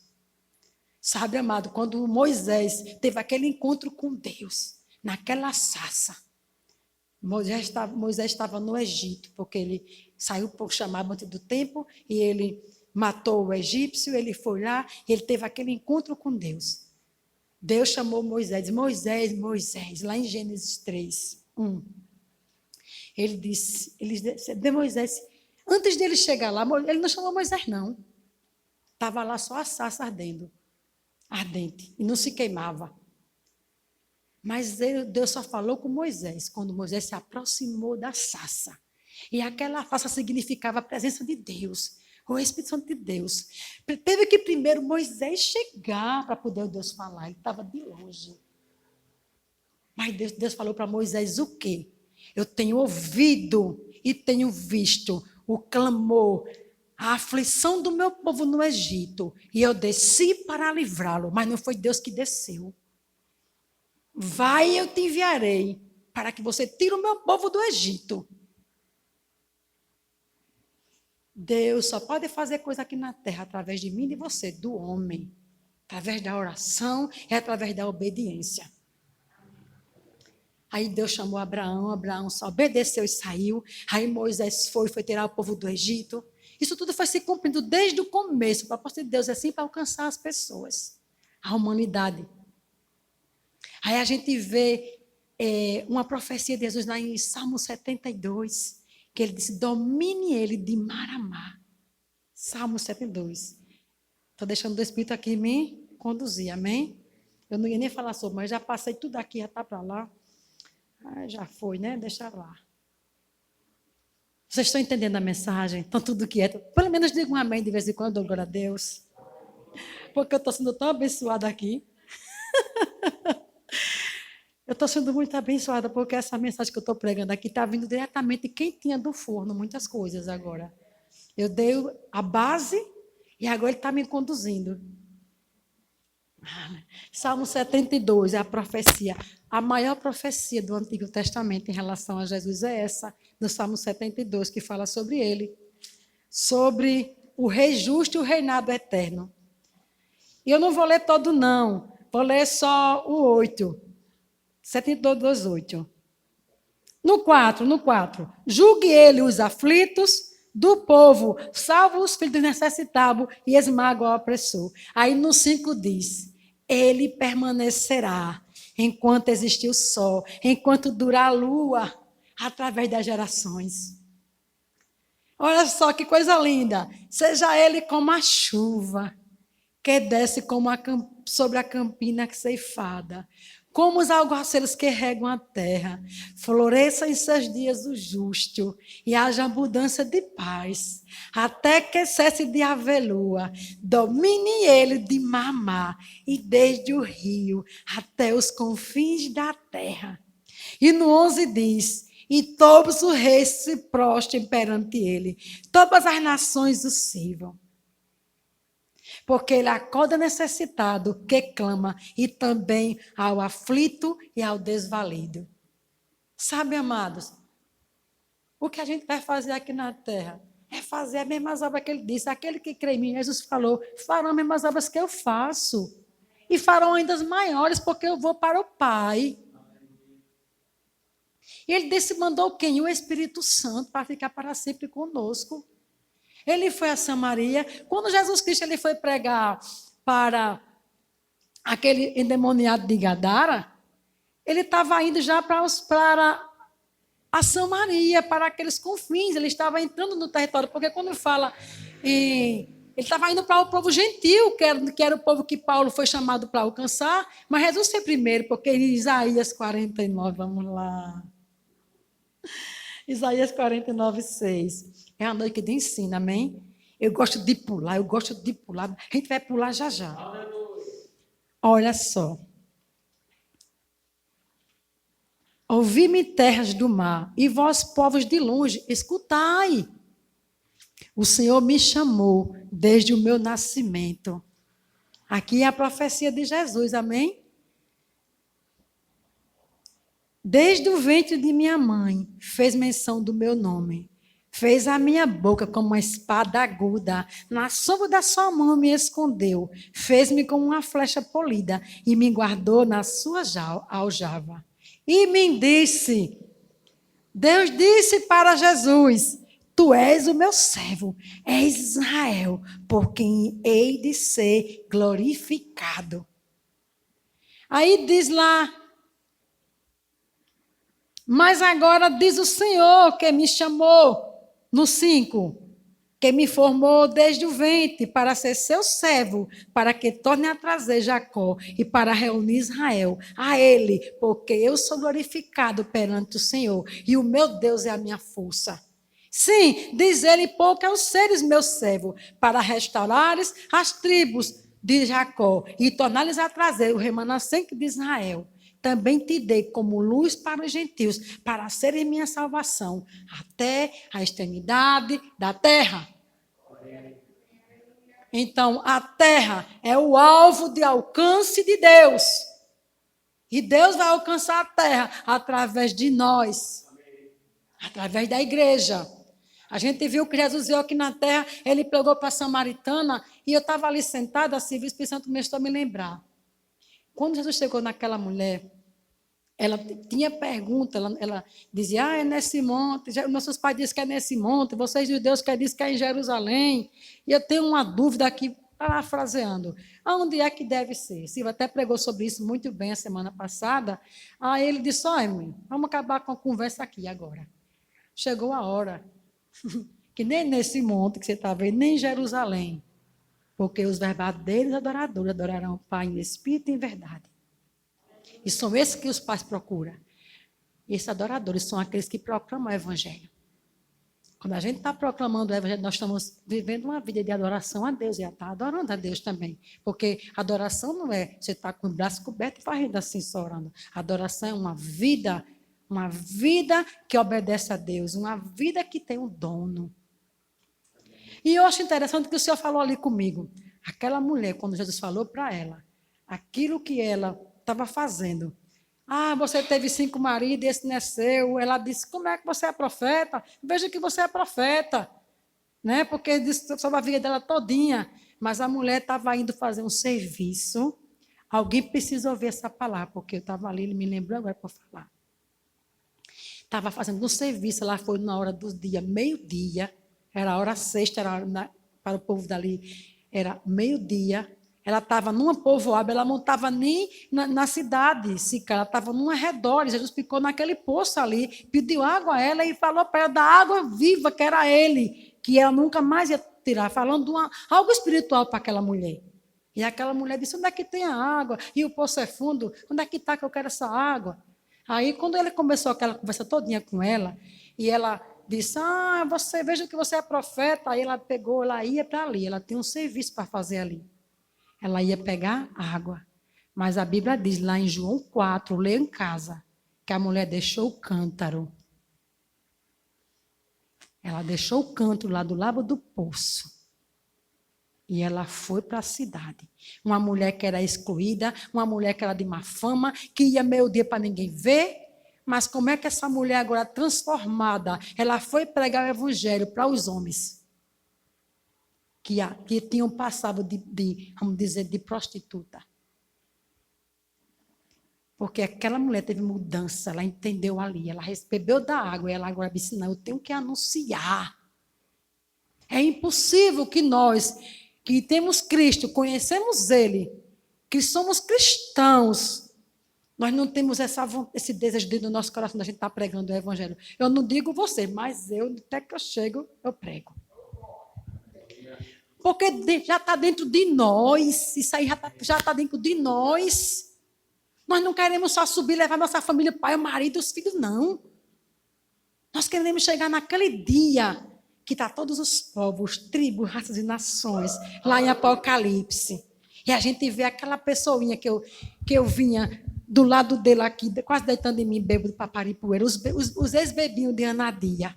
Sabe, amado, quando Moisés teve aquele encontro com Deus, naquela sarça, Moisés estava no Egito, porque ele saiu por chamar antes do tempo, e ele matou o egípcio, ele foi lá, e ele teve aquele encontro com Deus. Deus chamou Moisés, Moisés, lá em Gênesis 3, 1. Ele disse de Moisés, antes dele chegar lá, ele não chamou Moisés, não. Estava lá só a sarça ardente, e não se queimava. Mas Deus só falou com Moisés, quando Moisés se aproximou da sarça. E aquela sarça significava a presença de Deus, o Espírito Santo de Deus. Teve que primeiro Moisés chegar para poder Deus falar, ele estava de longe. Mas Deus falou para Moisés o quê? Eu tenho ouvido e tenho visto o clamor, a aflição do meu povo no Egito, e eu desci para livrá-lo, mas não foi Deus que desceu. Vai, eu te enviarei, para que você tire o meu povo do Egito. Deus só pode fazer coisa aqui na terra através de mim e de você, do homem, através da oração e através da obediência. Aí Deus chamou Abraão só obedeceu e saiu. Aí Moisés foi tirar o povo do Egito. Isso tudo foi se cumprindo desde o começo. O propósito de Deus é assim para alcançar as pessoas, a humanidade. Aí a gente vê uma profecia de Jesus lá em Salmo 72, que ele disse, domine ele de mar a mar. Salmo 72. Estou deixando o Espírito aqui me conduzir, amém? Eu não ia nem falar sobre, mas já passei tudo aqui, já está para lá. Já foi, né? Deixa lá. Vocês estão entendendo a mensagem? Estão tudo quieto? Pelo menos diga um amém de vez em quando, glória a Deus. Porque eu estou sendo tão abençoada aqui. Eu estou sendo muito abençoada porque essa mensagem que eu estou pregando aqui está vindo diretamente quentinha do forno, muitas coisas agora. Eu dei a base e agora ele está me conduzindo. Salmo 72 é a profecia. A maior profecia do Antigo Testamento em relação a Jesus é essa, no Salmo 72, que fala sobre ele. Sobre o rei justo e o reinado eterno. E eu não vou ler todo, não. Vou ler só o 8. 72, 8. No 4. Julgue ele os aflitos do povo, salva os filhos necessitados e esmaga o opressor. Aí no 5 diz, ele permanecerá enquanto existir o sol, enquanto durar a lua, através das gerações. Olha só que coisa linda. Seja ele como a chuva, que desce como sobre a campina ceifada, como os aguaceiros que regam a terra. Floresça em seus dias o justo, e haja abundância de paz, até que cesse de haver lua. Domine ele de mamar, e desde o rio até os confins da terra. E no 11 diz: e todos os reis se prostrem perante ele, todas as nações o sirvam. Porque ele acorda necessitado, que clama, e também ao aflito e ao desvalido. Sabe, amados, o que a gente vai fazer aqui na terra é fazer as mesmas obras que ele disse. Aquele que crê em mim, Jesus falou, farão as mesmas obras que eu faço. E farão ainda as maiores, porque eu vou para o Pai. E ele disse, mandou quem? O Espírito Santo, para ficar para sempre conosco. Ele foi a Samaria. Quando Jesus Cristo ele foi pregar para aquele endemoniado de Gadara, ele estava indo já para a Samaria, para aqueles confins. Ele estava entrando no território, porque quando fala ele estava indo para o povo gentil, que era o povo que Paulo foi chamado para alcançar, mas Jesus foi primeiro, porque em Isaías 49, vamos lá. Isaías 49, 6. É a noite de ensino, amém? Eu gosto de pular. A gente vai pular já já. Aleluia. Olha só. Ouvi-me terras do mar, e vós, povos de longe, escutai. O Senhor me chamou desde o meu nascimento. Aqui é a profecia de Jesus, amém? Desde o ventre de minha mãe, fez menção do meu nome. Fez a minha boca como uma espada aguda. Na sombra da sua mão me escondeu. Fez-me como uma flecha polida e me guardou na sua aljava. E me disse, Deus disse para Jesus, tu és o meu servo, és Israel, por quem hei de ser glorificado. Aí diz lá, mas agora diz o Senhor que me chamou, no 5, que me formou desde o ventre para ser seu servo, para que torne a trazer Jacó e para reunir Israel a ele, porque eu sou glorificado perante o Senhor e o meu Deus é a minha força. Sim, diz ele, pouco aos seres meus servos, para restaurares as tribos de Jacó e tornar-lhes a trazer o remanescente de Israel. Também te dei como luz para os gentios, para serem minha salvação, até a extremidade da terra. Então, a terra é o alvo de alcance de Deus. E Deus vai alcançar a terra através de nós, através da igreja. A gente viu que Jesus veio aqui na terra, ele pregou para a Samaritana, e eu estava ali sentada, assim, o Espírito Santo começou a me lembrar. Quando Jesus chegou naquela mulher, ela tinha pergunta, ela dizia, é nesse monte, nossos pais dizem que é nesse monte, vocês judeus que dizem que é em Jerusalém, e eu tenho uma dúvida aqui, parafraseando, aonde é que deve ser? Silvio até pregou sobre isso muito bem a semana passada, aí ele disse, mãe, vamos acabar com a conversa aqui agora. Chegou a hora, que nem nesse monte que você está vendo, nem em Jerusalém, porque os verdadeiros adoradores adorarão o Pai em espírito e em verdade. E são esses que os pais procuram. Esses adoradores são aqueles que proclamam o Evangelho. Quando a gente está proclamando o Evangelho, nós estamos vivendo uma vida de adoração a Deus. E está adorando a Deus também. Porque adoração não é você estar com o braço coberto e fazendo assim, só orando. Adoração é uma vida que obedece a Deus, uma vida que tem um dono. E eu acho interessante que o Senhor falou ali comigo. Aquela mulher, quando Jesus falou para ela, aquilo que ela estava fazendo. Você teve 5 maridos, esse não é seu. Ela disse, como é que você é profeta? Veja que você é profeta. Né? Porque disse sobre a vida dela todinha. Mas a mulher estava indo fazer um serviço. Alguém precisa ouvir essa palavra, porque eu estava ali, ele me lembrou agora para falar. Estava fazendo um serviço, ela foi na hora do dia, meio-dia. Era a hora sexta, era a hora para o povo dali, era meio-dia. Ela estava numa povoada, ela não estava nem na cidade, ela estava num arredor. Jesus ficou naquele poço ali, pediu água a ela e falou para ela da água viva, que era ele, que ela nunca mais ia tirar, falando algo espiritual para aquela mulher. E aquela mulher disse, onde é que tem a água? E o poço é fundo, onde é que está que eu quero essa água? Aí, quando ele começou aquela conversa todinha com ela, e ela disse, você, veja que você é profeta. Aí ela pegou, ela ia para ali, ela tem um serviço para fazer ali. Ela ia pegar água. Mas a Bíblia diz lá em João 4, lê em casa, que a mulher deixou o cântaro. Ela deixou o cântaro lá do lado do poço. E ela foi para a cidade. Uma mulher que era excluída, uma mulher que era de má fama, que ia meio-dia para ninguém ver. Mas como é que essa mulher agora transformada, ela foi pregar o evangelho para os homens que tinham passado vamos dizer, de prostituta. Porque aquela mulher teve mudança, ela entendeu ali, ela bebeu da água, e ela agora disse, não, eu tenho que anunciar. É impossível que nós, que temos Cristo, conhecemos Ele, que somos cristãos, nós não temos esse desejo dentro do nosso coração, da gente estar pregando o Evangelho. Eu não digo você, mas eu, até que eu chego, eu prego. Porque já está dentro de nós, isso aí já está dentro de nós. Nós não queremos só subir, levar nossa família, o pai, o marido, os filhos, não. Nós queremos chegar naquele dia que está todos os povos, tribos, raças e nações, lá em Apocalipse. E a gente vê aquela pessoinha que eu vinha do lado dele aqui, quase deitando em mim, bêbado de paparipoeira, os ex-bebinhos de Anadia.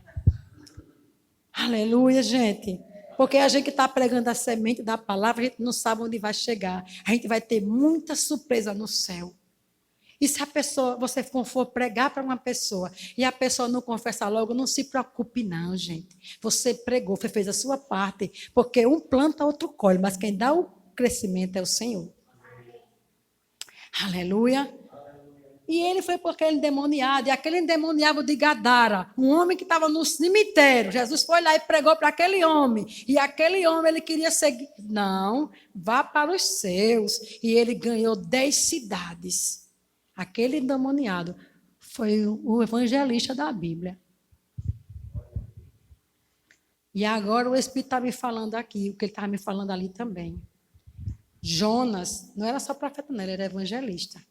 Aleluia, gente. Porque a gente que está pregando a semente da palavra, a gente não sabe onde vai chegar. A gente vai ter muita surpresa no céu. E se a pessoa, você for pregar para uma pessoa e a pessoa não confessar logo, não se preocupe não, gente. Você pregou, você fez a sua parte, porque um planta, outro colhe, mas quem dá o crescimento é o Senhor. Aleluia. E ele foi por aquele endemoniado, e aquele endemoniado de Gadara, um homem que estava no cemitério. Jesus foi lá e pregou para aquele homem. E aquele homem, ele queria seguir. Não, vá para os seus. E ele ganhou 10 cidades. Aquele endemoniado foi o evangelista da Bíblia. E agora o Espírito está me falando aqui, o que ele estava me falando ali também. Jonas não era só profeta, não, ele era evangelista.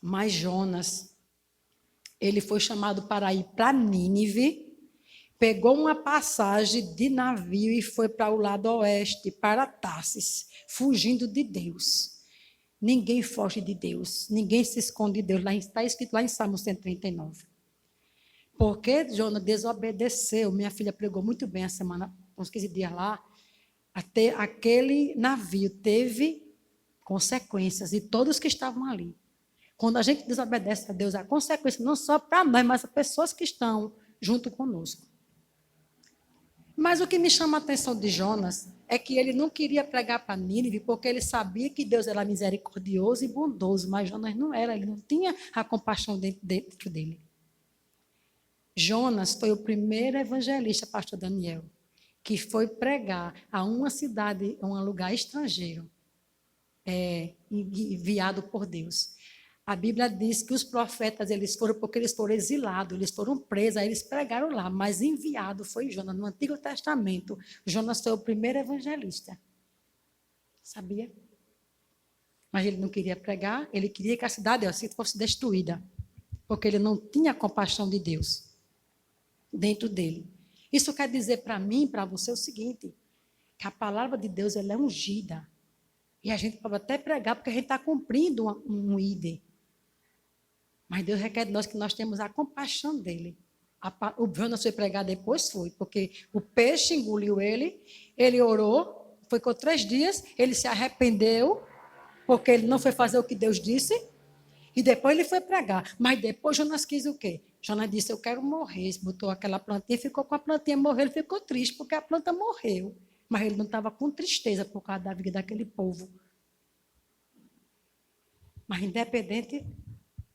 Mas Jonas, ele foi chamado para ir para Nínive, pegou uma passagem de navio e foi para o lado oeste, para Tarsis, fugindo de Deus. Ninguém foge de Deus, ninguém se esconde de Deus. Está escrito lá em Salmo 139. Porque Jonas desobedeceu. Minha filha pregou muito bem a semana, uns 15 dias lá. Até aquele navio teve consequências, e todos que estavam ali. Quando a gente desobedece a Deus, a consequência não só para nós, mas para pessoas que estão junto conosco. Mas o que me chama a atenção de Jonas é que ele não queria pregar para Nínive, porque ele sabia que Deus era misericordioso e bondoso, mas Jonas não era, ele não tinha a compaixão dentro dele. Jonas foi o primeiro evangelista, pastor Daniel, que foi pregar a uma cidade, a um lugar estrangeiro, enviado por Deus. A Bíblia diz que os profetas, eles foram porque eles foram exilados, eles foram presos, aí eles pregaram lá, mas enviado foi Jonas. No Antigo Testamento, Jonas foi o primeiro evangelista. Sabia? Mas ele não queria pregar, ele queria que a cidade fosse destruída, porque ele não tinha compaixão de Deus dentro dele. Isso quer dizer para mim e para você o seguinte, que a palavra de Deus ela é ungida. E a gente pode até pregar, porque a gente está cumprindo um ID. Mas Deus requer de nós que nós temos a compaixão dele. O Jonas foi pregar depois, foi, porque o peixe engoliu ele, ele orou, ficou 3 dias, ele se arrependeu, porque ele não foi fazer o que Deus disse, e depois ele foi pregar. Mas depois Jonas quis o quê? Jonas disse, eu quero morrer. Botou aquela plantinha, ficou com a plantinha, morreu, ele ficou triste, porque a planta morreu. Mas ele não estava com tristeza por causa da vida daquele povo. Mas independente,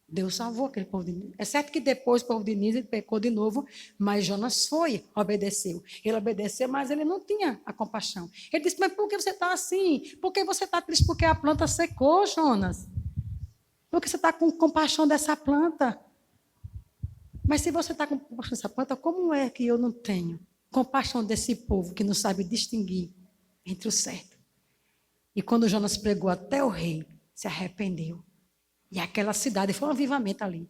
Deus salvou aquele povo de Nínive. É certo que depois o povo de Nínive pecou de novo, mas Jonas obedeceu. Ele obedeceu, mas ele não tinha a compaixão. Ele disse, mas por que você está assim? Por que você está triste? Porque a planta secou, Jonas. Por que você está com compaixão dessa planta? Mas se você está com compaixão dessa planta, como é que eu não tenho compaixão desse povo que não sabe distinguir entre o certo? E quando Jonas pregou até o rei, se arrependeu. E aquela cidade foi um avivamento ali.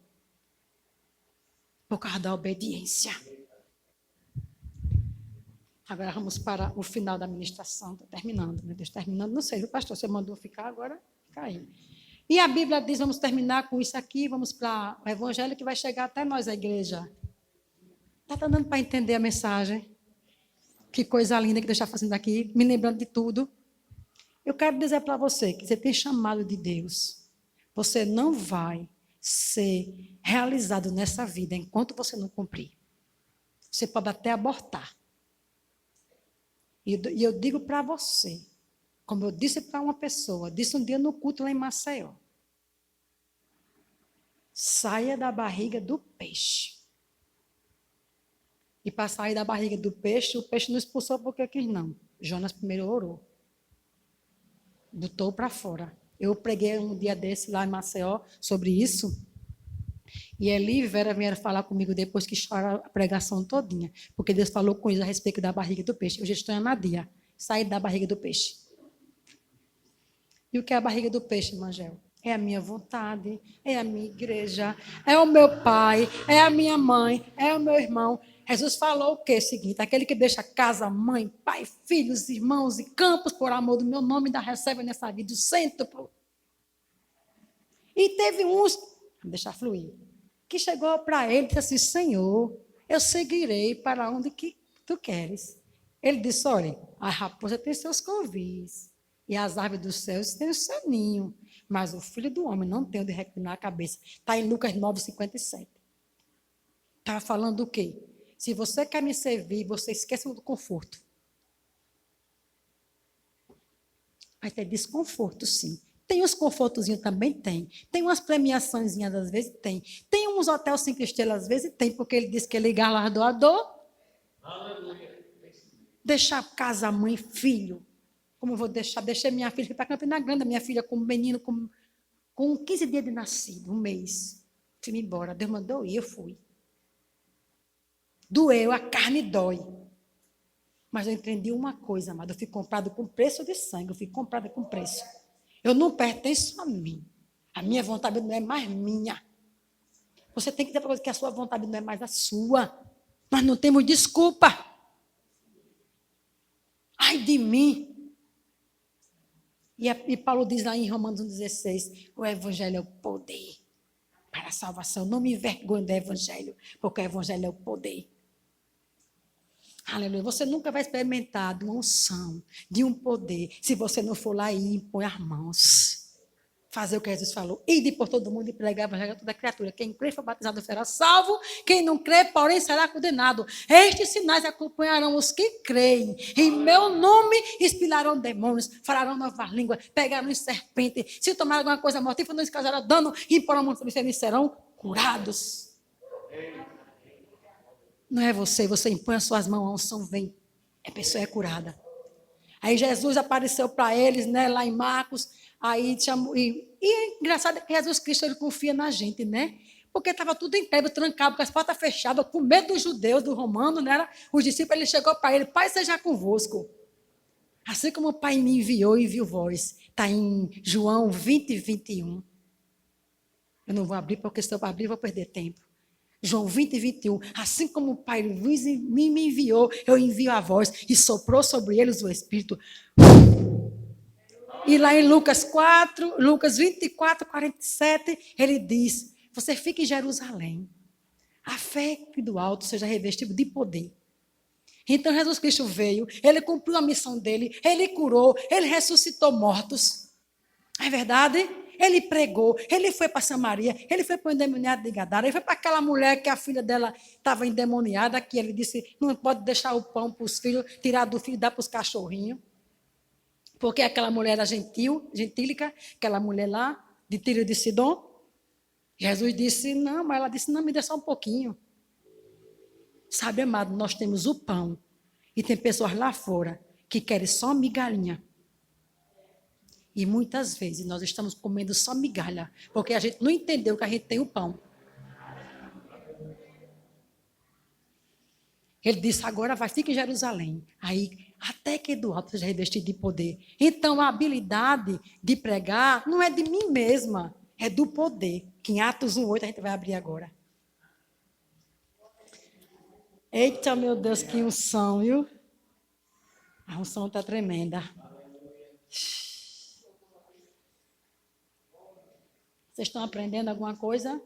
Por causa da obediência. Agora vamos para o final da ministração. Estou terminando, meu Deus, terminando. Não sei, o pastor, você mandou ficar, agora fica aí. E a Bíblia diz, vamos terminar com isso aqui, vamos para o evangelho que vai chegar até nós, a igreja. Está dando para entender a mensagem? Que coisa linda que Deus está fazendo aqui, me lembrando de tudo. Eu quero dizer para você que você tem chamado de Deus. Você não vai ser realizado nessa vida enquanto você não cumprir. Você pode até abortar. E eu digo para você, como eu disse para uma pessoa, disse um dia no culto lá em Maceió. Saia da barriga do peixe. E para sair da barriga do peixe, o peixe não expulsou porque quis não. Jonas primeiro orou. Botou para fora. Eu preguei um dia desse lá em Maceió sobre isso. E Eli e Vera vieram falar comigo depois que choraram a pregação todinha. Porque Deus falou com eles a respeito da barriga do peixe. Hoje estou em Anadia. Sair da barriga do peixe. E o que é a barriga do peixe, Mangel? É a minha vontade, é a minha igreja, é o meu pai, é a minha mãe, é o meu irmão. Jesus falou o quê? Seguinte, aquele que deixa casa, mãe, pai, filhos, irmãos e campos por amor do meu nome, ainda recebe nessa vida o centro. E teve uns, vou deixar fluir, que chegou para ele e disse assim, Senhor, eu seguirei para onde que tu queres. Ele disse, olha, a raposa tem seus covis e as aves dos céus têm o seu ninho, mas o filho do homem não tem onde reclinar a cabeça. Está em Lucas 9:57. Estava falando do quê? Se você quer me servir, você esquece do conforto. Vai ter desconforto, sim. Tem uns confortozinhos também? Tem. Tem umas premiaçõezinhas, às vezes? Tem. Tem uns hotéis 5 estrelas, às vezes? Tem, porque ele disse que ele é galardoador. Aleluia. Deixar casa, mãe, filho. Como eu vou deixar? Deixei minha filha para Campina Grande, minha filha com um menino com 15 dias de nascido, um mês. Fui embora. Deus mandou ir, eu fui. Doeu, a carne dói. Mas eu entendi uma coisa, amado. Eu fui comprado com preço de sangue. Eu fui comprada com preço. Eu não pertenço a mim. A minha vontade não é mais minha. Você tem que dizer que a sua vontade não é mais a sua. Nós não temos desculpa. Ai de mim. E Paulo diz lá em Romanos 1,16, o evangelho é o poder para a salvação. Não me envergonhe do evangelho, porque o evangelho é o poder. Aleluia. Você nunca vai experimentar de uma unção, de um poder, se você não for lá e impor as mãos. Fazer o que Jesus falou. Ide por todo mundo e pregar o evangelho a toda criatura. Quem crê e for batizado será salvo. Quem não crê, porém, será condenado. Estes sinais acompanharão os que creem. Em meu nome expirarão demônios, falarão nova língua, pegarão em serpente. Se tomarem alguma coisa mortífera, não causará dano, e imporão mão sobre eles serão curados. Não é você impõe as suas mãos, a unção vem. A pessoa é curada. Aí Jesus apareceu para eles, né, lá em Marcos. Aí chamou, e é engraçado que Jesus Cristo ele confia na gente, né? Porque estava tudo em pé, trancado, com as portas fechadas, com medo dos judeus, do romano, né? Os discípulos, ele chegou para ele, Pai seja convosco. Assim como o Pai me enviou, enviou vós. Está em João 20:21. Eu não vou abrir, porque se eu abrir, eu vou perder tempo. João 20:21. Assim como o Pai me enviou, eu envio a vós. E soprou sobre eles o Espírito. E lá em Lucas 24:47, ele diz, você fica em Jerusalém. A fé do alto seja revestido de poder. Então Jesus Cristo veio, ele cumpriu a missão dele, ele curou, ele ressuscitou mortos. É verdade? Ele pregou, ele foi para Samaria, ele foi para o endemoniado de Gadara, ele foi para aquela mulher que a filha dela estava endemoniada, que ele disse, não pode deixar o pão para os filhos, tirar do filho e dar para os cachorrinhos. Porque aquela mulher era gentílica, aquela mulher lá, de Tiro de Sidom. Jesus disse, não, mas ela disse, não, me dê só um pouquinho. Sabe, amado, nós temos o pão. E tem pessoas lá fora que querem só migalhinha. E muitas vezes nós estamos comendo só migalha, porque a gente não entendeu que a gente tem o pão. Ele disse, agora vai, fica em Jerusalém. Aí até que do alto seja revestido de poder. Então, a habilidade de pregar não é de mim mesma, é do poder, que em Atos 1:8 a gente vai abrir agora. Eita, meu Deus, que unção, viu? A unção está tremenda. Vocês estão aprendendo alguma coisa?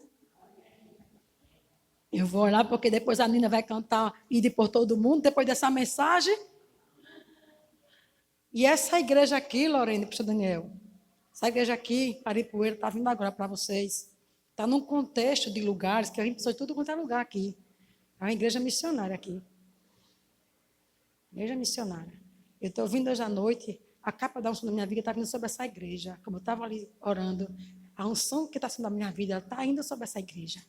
Eu vou orar, porque depois a Nina vai cantar Ide por todo mundo, depois dessa mensagem. E essa igreja aqui, Lorena, pastor Daniel, essa igreja aqui, Paripueira, está vindo agora para vocês. Está num contexto de lugares que a gente precisa de tudo quanto é lugar aqui. É uma igreja missionária aqui. Igreja missionária. Eu estou vindo hoje à noite, a capa da unção da minha vida está vindo sobre essa igreja. Como eu estava ali orando, a unção que está sendo da minha vida está indo sobre essa igreja.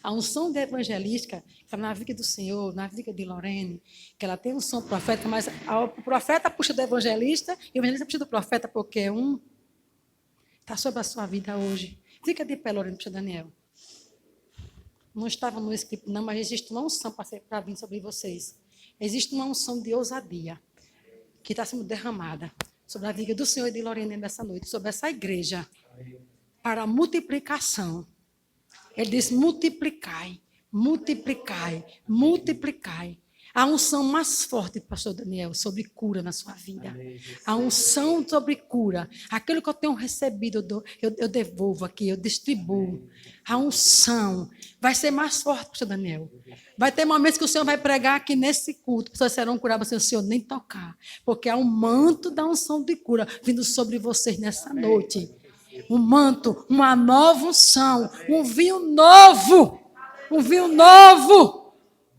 A unção evangelística que está na vida do Senhor, na vida de Lorene, que ela tem unção profética, mas o profeta puxa do evangelista e o evangelista puxa do profeta, porque está sobre a sua vida hoje. Fica de pé, Lorene, pastor Daniel. Não estava no script, não, mas existe uma unção para vir sobre vocês. Existe uma unção de ousadia que está sendo derramada sobre a vida do Senhor e de Lorene nessa noite, sobre essa igreja, para a multiplicação. Ele diz: multiplicai, multiplicai, multiplicai. A unção mais forte, pastor Daniel, sobre cura na sua vida. A unção sobre cura. Aquilo que eu tenho recebido, eu devolvo aqui, eu distribuo. A unção vai ser mais forte, pastor Daniel. Vai ter momentos que o Senhor vai pregar aqui nesse culto. Pessoas serão curadas sem o Senhor nem tocar. Porque há um manto da unção de cura vindo sobre vocês nessa noite. Um manto, uma nova unção, um vinho novo. Um vinho novo.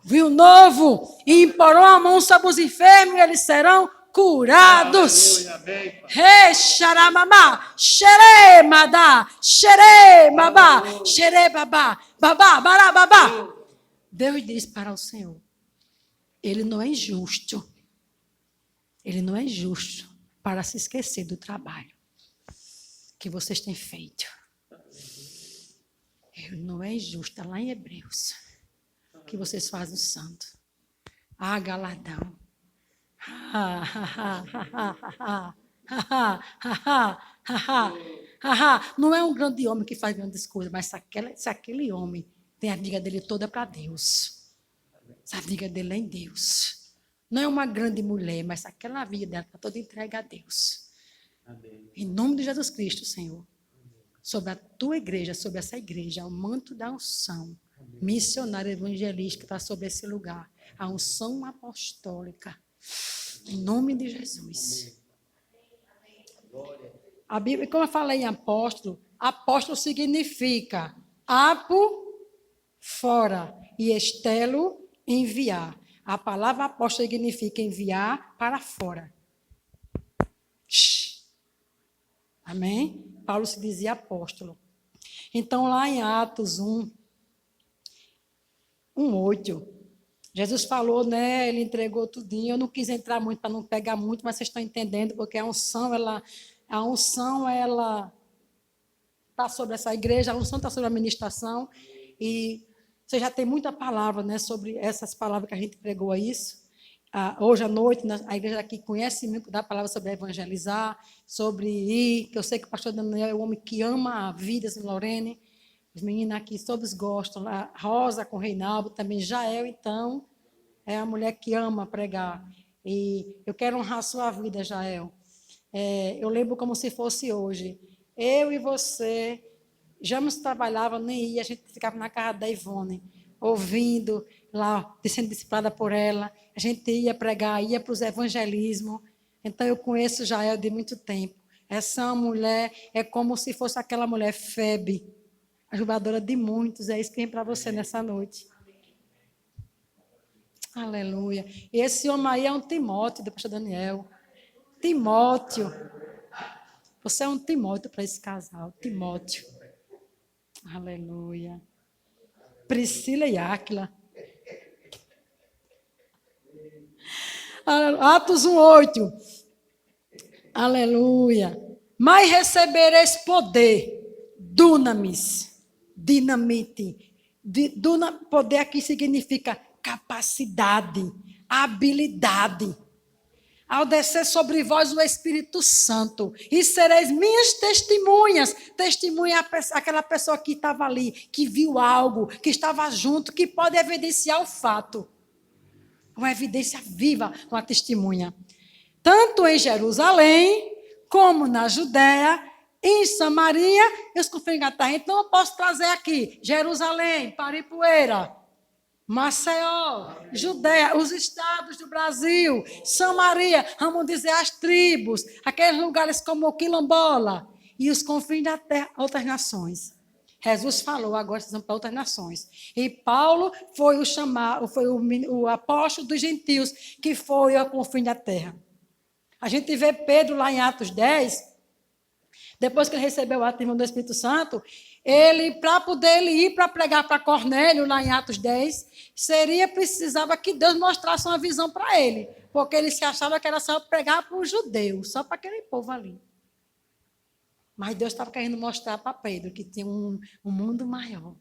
Vinho novo, e imporou a mão sobre os enfermos, e eles serão curados. Re xaramamá, xeremada, xeremabá, xerebabá, babá, barababá. Deus diz para o Senhor: Ele não é injusto. Ele não é justo para se esquecer do trabalho que vocês têm feito. Ele não é injusto, está lá em Hebreus. Que vocês fazem o santo. Ah, galadão. Não é um grande homem que faz grandes coisas, mas se aquele homem tem a vida dele toda para Deus. Se a vida dele é em Deus. Não é uma grande mulher, mas aquela vida dela está toda entregue a Deus. Amém. Em nome de Jesus Cristo, Senhor. Sobre a tua igreja, sobre essa igreja, o manto da unção missionária evangelística está sobre esse lugar. A unção apostólica. Em nome de Jesus. A Bíblia, como eu falei em apóstolo, apóstolo significa apo, fora, e estelo, enviar. A palavra apóstolo significa enviar para fora. Amém? Paulo se dizia apóstolo. Então, lá em Atos 1:8, Jesus falou, né? Ele entregou tudinho. Eu não quis entrar muito para não pegar muito, mas vocês estão entendendo, porque a unção ela está sobre essa igreja, a unção está sobre a ministração. E você já tem muita palavra, né? Sobre essas palavras que a gente pregou a isso. Hoje à noite, a igreja aqui conhece muito da palavra sobre evangelizar, sobre ir, que eu sei que o pastor Daniel é um homem que ama a vida, assim, Lorene. Os meninos aqui todos gostam. A Rosa com o Reinaldo, também Jael, então, é a mulher que ama pregar. E eu quero honrar a sua vida, Jael. Eu lembro como se fosse hoje. Eu e você, já nos trabalhava, nem ia, a gente ficava na casa da Ivone, ouvindo, lá, sendo discipulada por ela. A gente ia pregar, ia para os evangelismos. Então, eu conheço Jael de muito tempo. Essa mulher é como se fosse aquela mulher Febe, ajudadora de muitos. É isso que vem para você nessa noite. Aleluia. E esse homem aí é um Timóteo, do pastor Daniel. Timóteo. Você é um Timóteo para esse casal. Timóteo. Aleluia. Priscila e Áquila. Atos 1:8. Aleluia. Mas recebereis poder, dunamis, dinamite. Poder aqui significa capacidade, habilidade. ao descer sobre vós o Espírito Santo, e sereis minhas testemunhas. Testemunha aquela pessoa que estava ali, que viu algo, que estava junto, que pode evidenciar o fato. Uma evidência viva, uma testemunha. Tanto em Jerusalém, como na Judéia, em Samaria e os confins da terra. Então, eu posso trazer aqui Jerusalém, Paripueira, Maceió, Judéia, os estados do Brasil, Samaria, vamos dizer as tribos, aqueles lugares como o Quilombola e os confins da terra, outras nações. Jesus falou, agora vocês vão para outras nações. E Paulo foi o apóstolo dos gentios, que foi ao confim da terra. A gente vê Pedro lá em Atos 10, depois que ele recebeu o batismo do Espírito Santo, para poder ir para pregar para Cornélio, lá em Atos 10, precisava que Deus mostrasse uma visão para ele, porque ele se achava que era só pregar para os judeus, só para aquele povo ali. Mas Deus estava querendo mostrar para Pedro que tinha um mundo maior,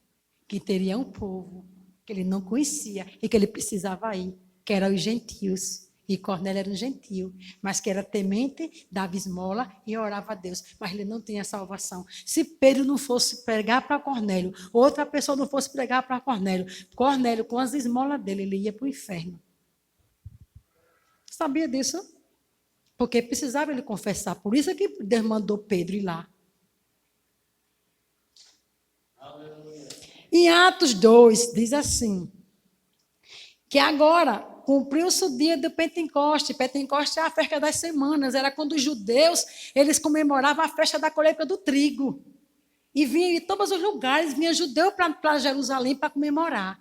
que teria um povo que ele não conhecia e que ele precisava ir, que eram os gentios. E Cornélio era um gentio, mas que era temente, dava esmola e orava a Deus. Mas ele não tinha salvação. Se Pedro não fosse pregar para Cornélio, outra pessoa não fosse pregar para Cornélio, Cornélio, com as esmolas dele, ele ia para o inferno. Sabia disso? Porque precisava ele confessar. Por isso é que Deus mandou Pedro ir lá. Aleluia. Em Atos 2, diz assim, que agora cumpriu-se o dia do Pentecoste. Pentecoste é a festa das semanas. Era quando os judeus, eles comemoravam a festa da colheita do trigo. E vinha de todos os lugares, vinha judeu para Jerusalém para comemorar.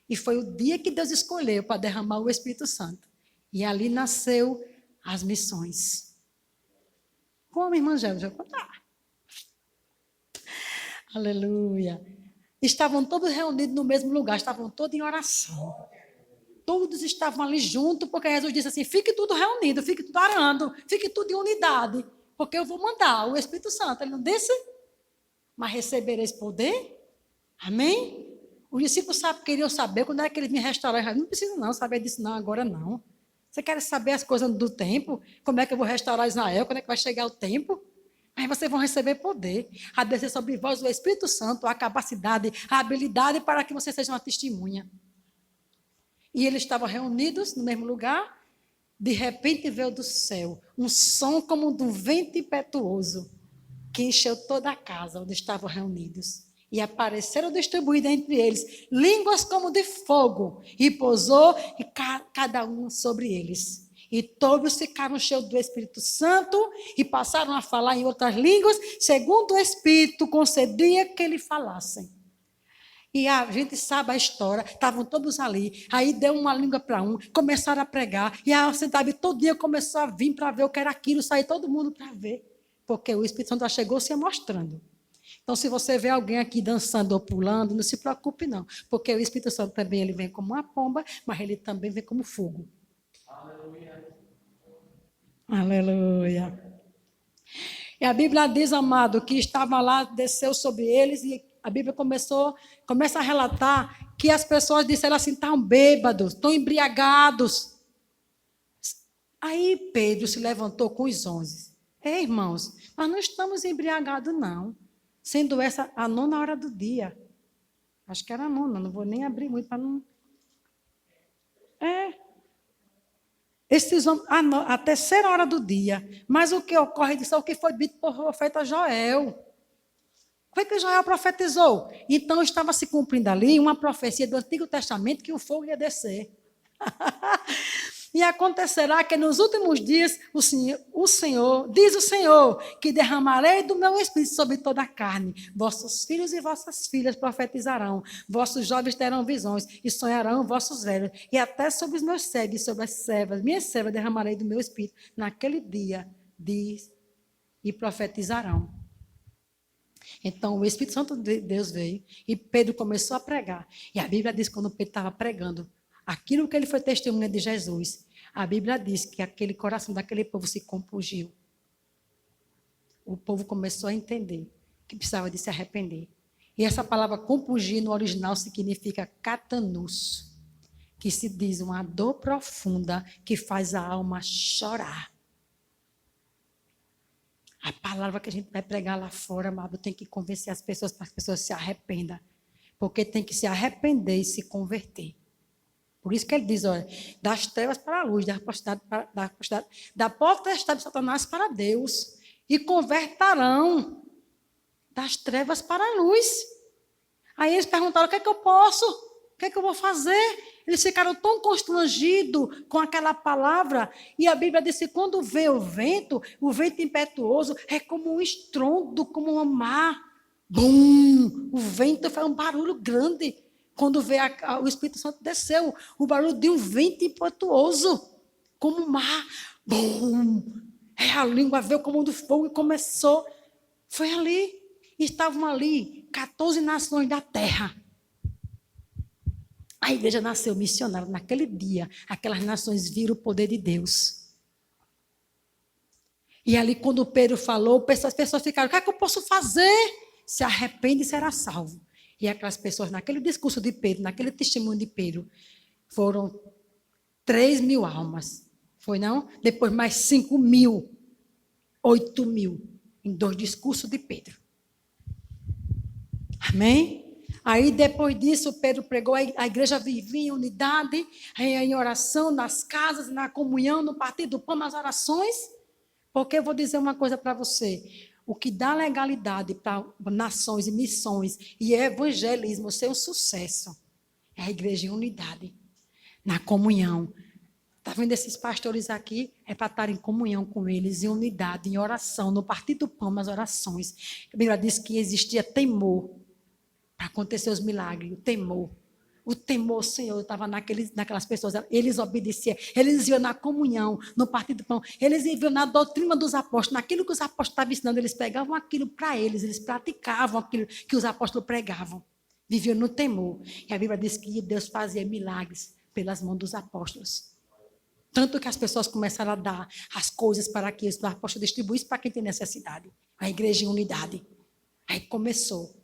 E foi o dia que Deus escolheu para derramar o Espírito Santo. E ali nasceu as missões. Como, irmã Gélida? Aleluia. Estavam todos reunidos no mesmo lugar, estavam todos em oração. Todos estavam ali juntos, porque Jesus disse assim, fique tudo reunido, fique tudo orando, fique tudo em unidade, porque eu vou mandar o Espírito Santo. Ele não disse? Mas recebereis poder? Amém? Os discípulos queriam saber quando é que eles me restauraram. Não precisa não saber disso não, agora não. Você quer saber as coisas do tempo? Como é que eu vou restaurar Israel? Quando é que vai chegar o tempo? Mas vocês vão receber poder. A descer sobre vós o Espírito Santo, a capacidade, a habilidade para que vocês sejam uma testemunha. E eles estavam reunidos no mesmo lugar. De repente veio do céu um som como de um vento impetuoso que encheu toda a casa onde estavam reunidos. E apareceram distribuídas entre eles línguas como de fogo, e pousou cada um sobre eles. E todos ficaram cheios do Espírito Santo e passaram a falar em outras línguas, segundo o Espírito concedia que eles falassem. E a gente sabe a história, estavam todos ali, aí deu uma língua para um, começaram a pregar, e a cidade todo dia começou a vir para ver o que era aquilo, sair todo mundo para ver, porque o Espírito Santo já chegou se mostrando. Então, se você vê alguém aqui dançando ou pulando, não se preocupe não, porque o Espírito Santo também ele vem como uma pomba, mas ele também vem como fogo. Aleluia. Aleluia. E a Bíblia diz, amado, que estava lá, desceu sobre eles, e a Bíblia começa a relatar que as pessoas disseram assim, estão bêbados, estão embriagados. Aí Pedro se levantou com os 11. Irmãos, nós não estamos embriagados, não. Sendo essa a 9ª hora do dia. Acho que era a 9ª, não vou nem abrir muito para não... Esses homens, a 3ª hora do dia. Mas o que ocorre disso é o que foi dito por profeta Joel. Foi que Joel profetizou. Então estava se cumprindo ali uma profecia do Antigo Testamento que o fogo ia descer. E acontecerá que nos últimos dias diz o Senhor, que derramarei do meu Espírito sobre toda a carne. Vossos filhos e vossas filhas profetizarão. Vossos jovens terão visões e sonharão vossos velhos. E até sobre os meus servos e sobre as servas, minhas servas derramarei do meu Espírito. Naquele dia, diz, e profetizarão. Então, o Espírito Santo de Deus veio e Pedro começou a pregar. E a Bíblia diz que quando Pedro estava pregando, aquilo que ele foi testemunha de Jesus, a Bíblia diz que aquele coração daquele povo se compungiu. O povo começou a entender que precisava de se arrepender. E essa palavra compungir no original significa catanus. que se diz uma dor profunda que faz a alma chorar. A palavra que a gente vai pregar lá fora, amado, tem que convencer as pessoas para que as pessoas se arrependam. Porque tem que se arrepender e se converter. Por isso que ele diz, olha, das trevas para a luz, da potestade de Satanás para Deus. E converterão das trevas para a luz. Aí eles perguntaram, o que é que eu posso? O que é que eu vou fazer? Eles ficaram tão constrangidos com aquela palavra. E a Bíblia diz que quando vê o vento impetuoso, é como um estrondo, como um mar. Bum! O vento faz um barulho grande. Quando vê o Espírito Santo desceu, o barulho de um vento impetuoso, como um mar. Bum! A língua veio como do fogo e começou. Foi ali. Estavam ali 14 nações da terra. A igreja nasceu missionária. Naquele dia, aquelas nações viram o poder de Deus. E ali, quando Pedro falou, as pessoas ficaram, o que é que eu posso fazer? Se arrepende e será salvo. E aquelas pessoas, naquele discurso de Pedro, naquele testemunho de Pedro, foram 3.000 almas. Foi não? Depois mais 5.000, 8.000, em 2 discursos de Pedro. Amém? Aí, depois disso, Pedro pregou, a igreja vivia em unidade, em oração, nas casas, na comunhão, no partir do pão, nas orações. Porque eu vou dizer uma coisa para você. O que dá legalidade para nações e missões e evangelismo ser um sucesso é a igreja em unidade, na comunhão. Está vendo esses pastores aqui? É para estar em comunhão com eles, em unidade, em oração, no partir do pão, nas orações. A Bíblia diz que existia temor para acontecer os milagres, o temor. O temor, Senhor, estava naquelas pessoas. Eles obedeciam, eles iam na comunhão, no partir do pão. Eles iam na doutrina dos apóstolos, naquilo que os apóstolos estavam ensinando. Eles pegavam aquilo para eles praticavam aquilo que os apóstolos pregavam. Viviam no temor. E a Bíblia diz que Deus fazia milagres pelas mãos dos apóstolos. Tanto que as pessoas começaram a dar as coisas para que os apóstolos distribuíssem para quem tem necessidade. A igreja em unidade. Aí começou.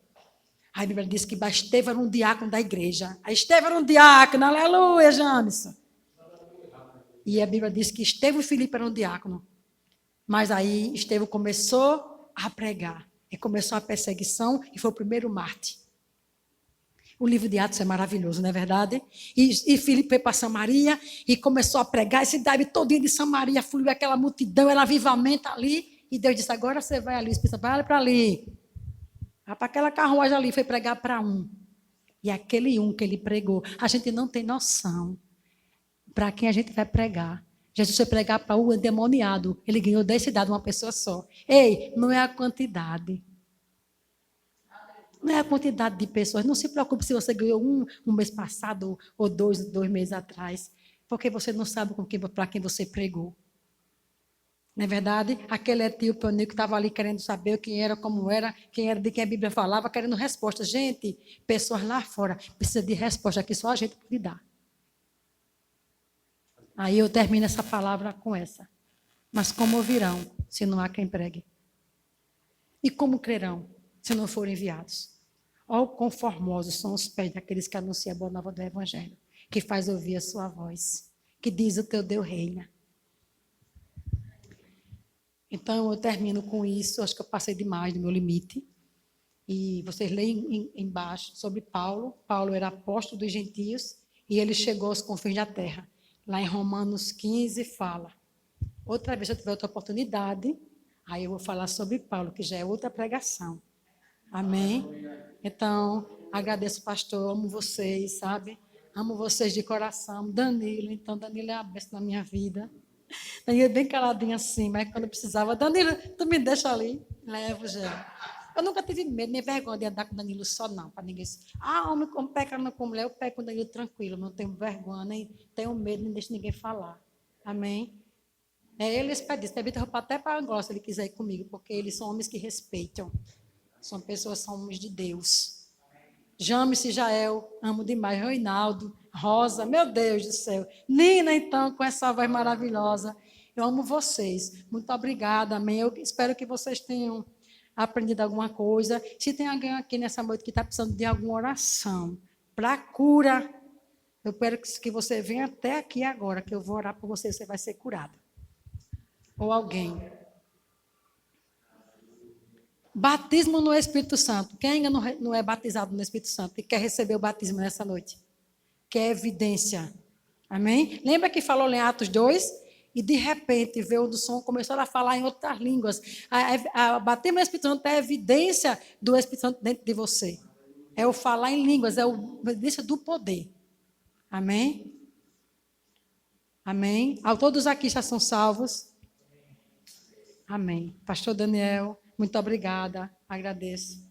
A Bíblia diz que Estevão era um diácono da igreja. Estevão era um diácono, aleluia, Jamison. E a Bíblia diz que Estevão e Filipe eram um diácono. Mas aí Estevão começou a pregar. E começou a perseguição e foi o primeiro mártir. O livro de Atos é maravilhoso, não é verdade? E Filipe foi para Samaria e começou a pregar. E cidade todinha de Samaria fluiu aquela multidão, era avivamento ali. E Deus disse, agora você vai ali. Espírito, vai para ali. Vai para aquela carruagem ali, foi pregar para um. E aquele um que ele pregou, a gente não tem noção para quem a gente vai pregar. Jesus foi pregar para o endemoniado. Ele ganhou 10 cidades, uma pessoa só. Ei, não é a quantidade. Não é a quantidade de pessoas. Não se preocupe se você ganhou um mês passado ou 2 meses atrás. Porque você não sabe para quem você pregou. Não é verdade? Aquele etíope que estava ali querendo saber quem era, como era, quem era, de quem a Bíblia falava, querendo resposta. Gente, pessoas lá fora precisam de resposta que só a gente pode dar. Aí eu termino essa palavra com essa. Mas como ouvirão, se não há quem pregue? E como crerão, se não forem enviados? Ó, quão formosos são os pés daqueles que anunciam a boa nova do Evangelho, que faz ouvir a sua voz, que diz o teu Deus reina. Então, eu termino com isso. Acho que eu passei demais do meu limite. E vocês leem embaixo sobre Paulo. Paulo era apóstolo dos gentios e ele chegou aos confins da terra. Lá em Romanos 15 fala. Outra vez, se eu tiver outra oportunidade, aí eu vou falar sobre Paulo, que já é outra pregação. Amém? Então, agradeço, pastor. Amo vocês, sabe? Amo vocês de coração. Danilo, então, Danilo é a bênção na minha vida. Danilo bem caladinho assim, mas quando eu precisava, Danilo, tu me deixa ali, levo já. Eu nunca tive medo, nem vergonha de andar com Danilo só, não, para ninguém. Homem como peca não com mulher, eu pego com Danilo tranquilo, não tenho vergonha, nem tenho medo, nem deixo ninguém falar. Amém? Eles pedem, Vitor, eu vou até para Angola se ele quiser ir comigo, porque eles são homens que respeitam. São pessoas, são homens de Deus. James e Jael, amo demais. Reinaldo, Rosa, meu Deus do céu. Nina, então, com essa voz maravilhosa. Eu amo vocês. Muito obrigada, amém. Eu espero que vocês tenham aprendido alguma coisa. Se tem alguém aqui nessa noite que está precisando de alguma oração para cura, Eu quero que você venha até aqui agora, que eu vou orar por você, você vai ser curada. Ou alguém. Batismo no Espírito Santo. Quem ainda não é batizado no Espírito Santo e quer receber o batismo nessa noite? Que é evidência. Amém? Lembra que falou em Atos 2? E de repente veio do som, começou a falar em outras línguas. A batismo no Espírito Santo é a evidência do Espírito Santo dentro de você. É o falar em línguas, é a evidência do poder. Amém? Amém? Todos aqui já são salvos? Amém. Pastor Daniel, muito obrigada. Agradeço.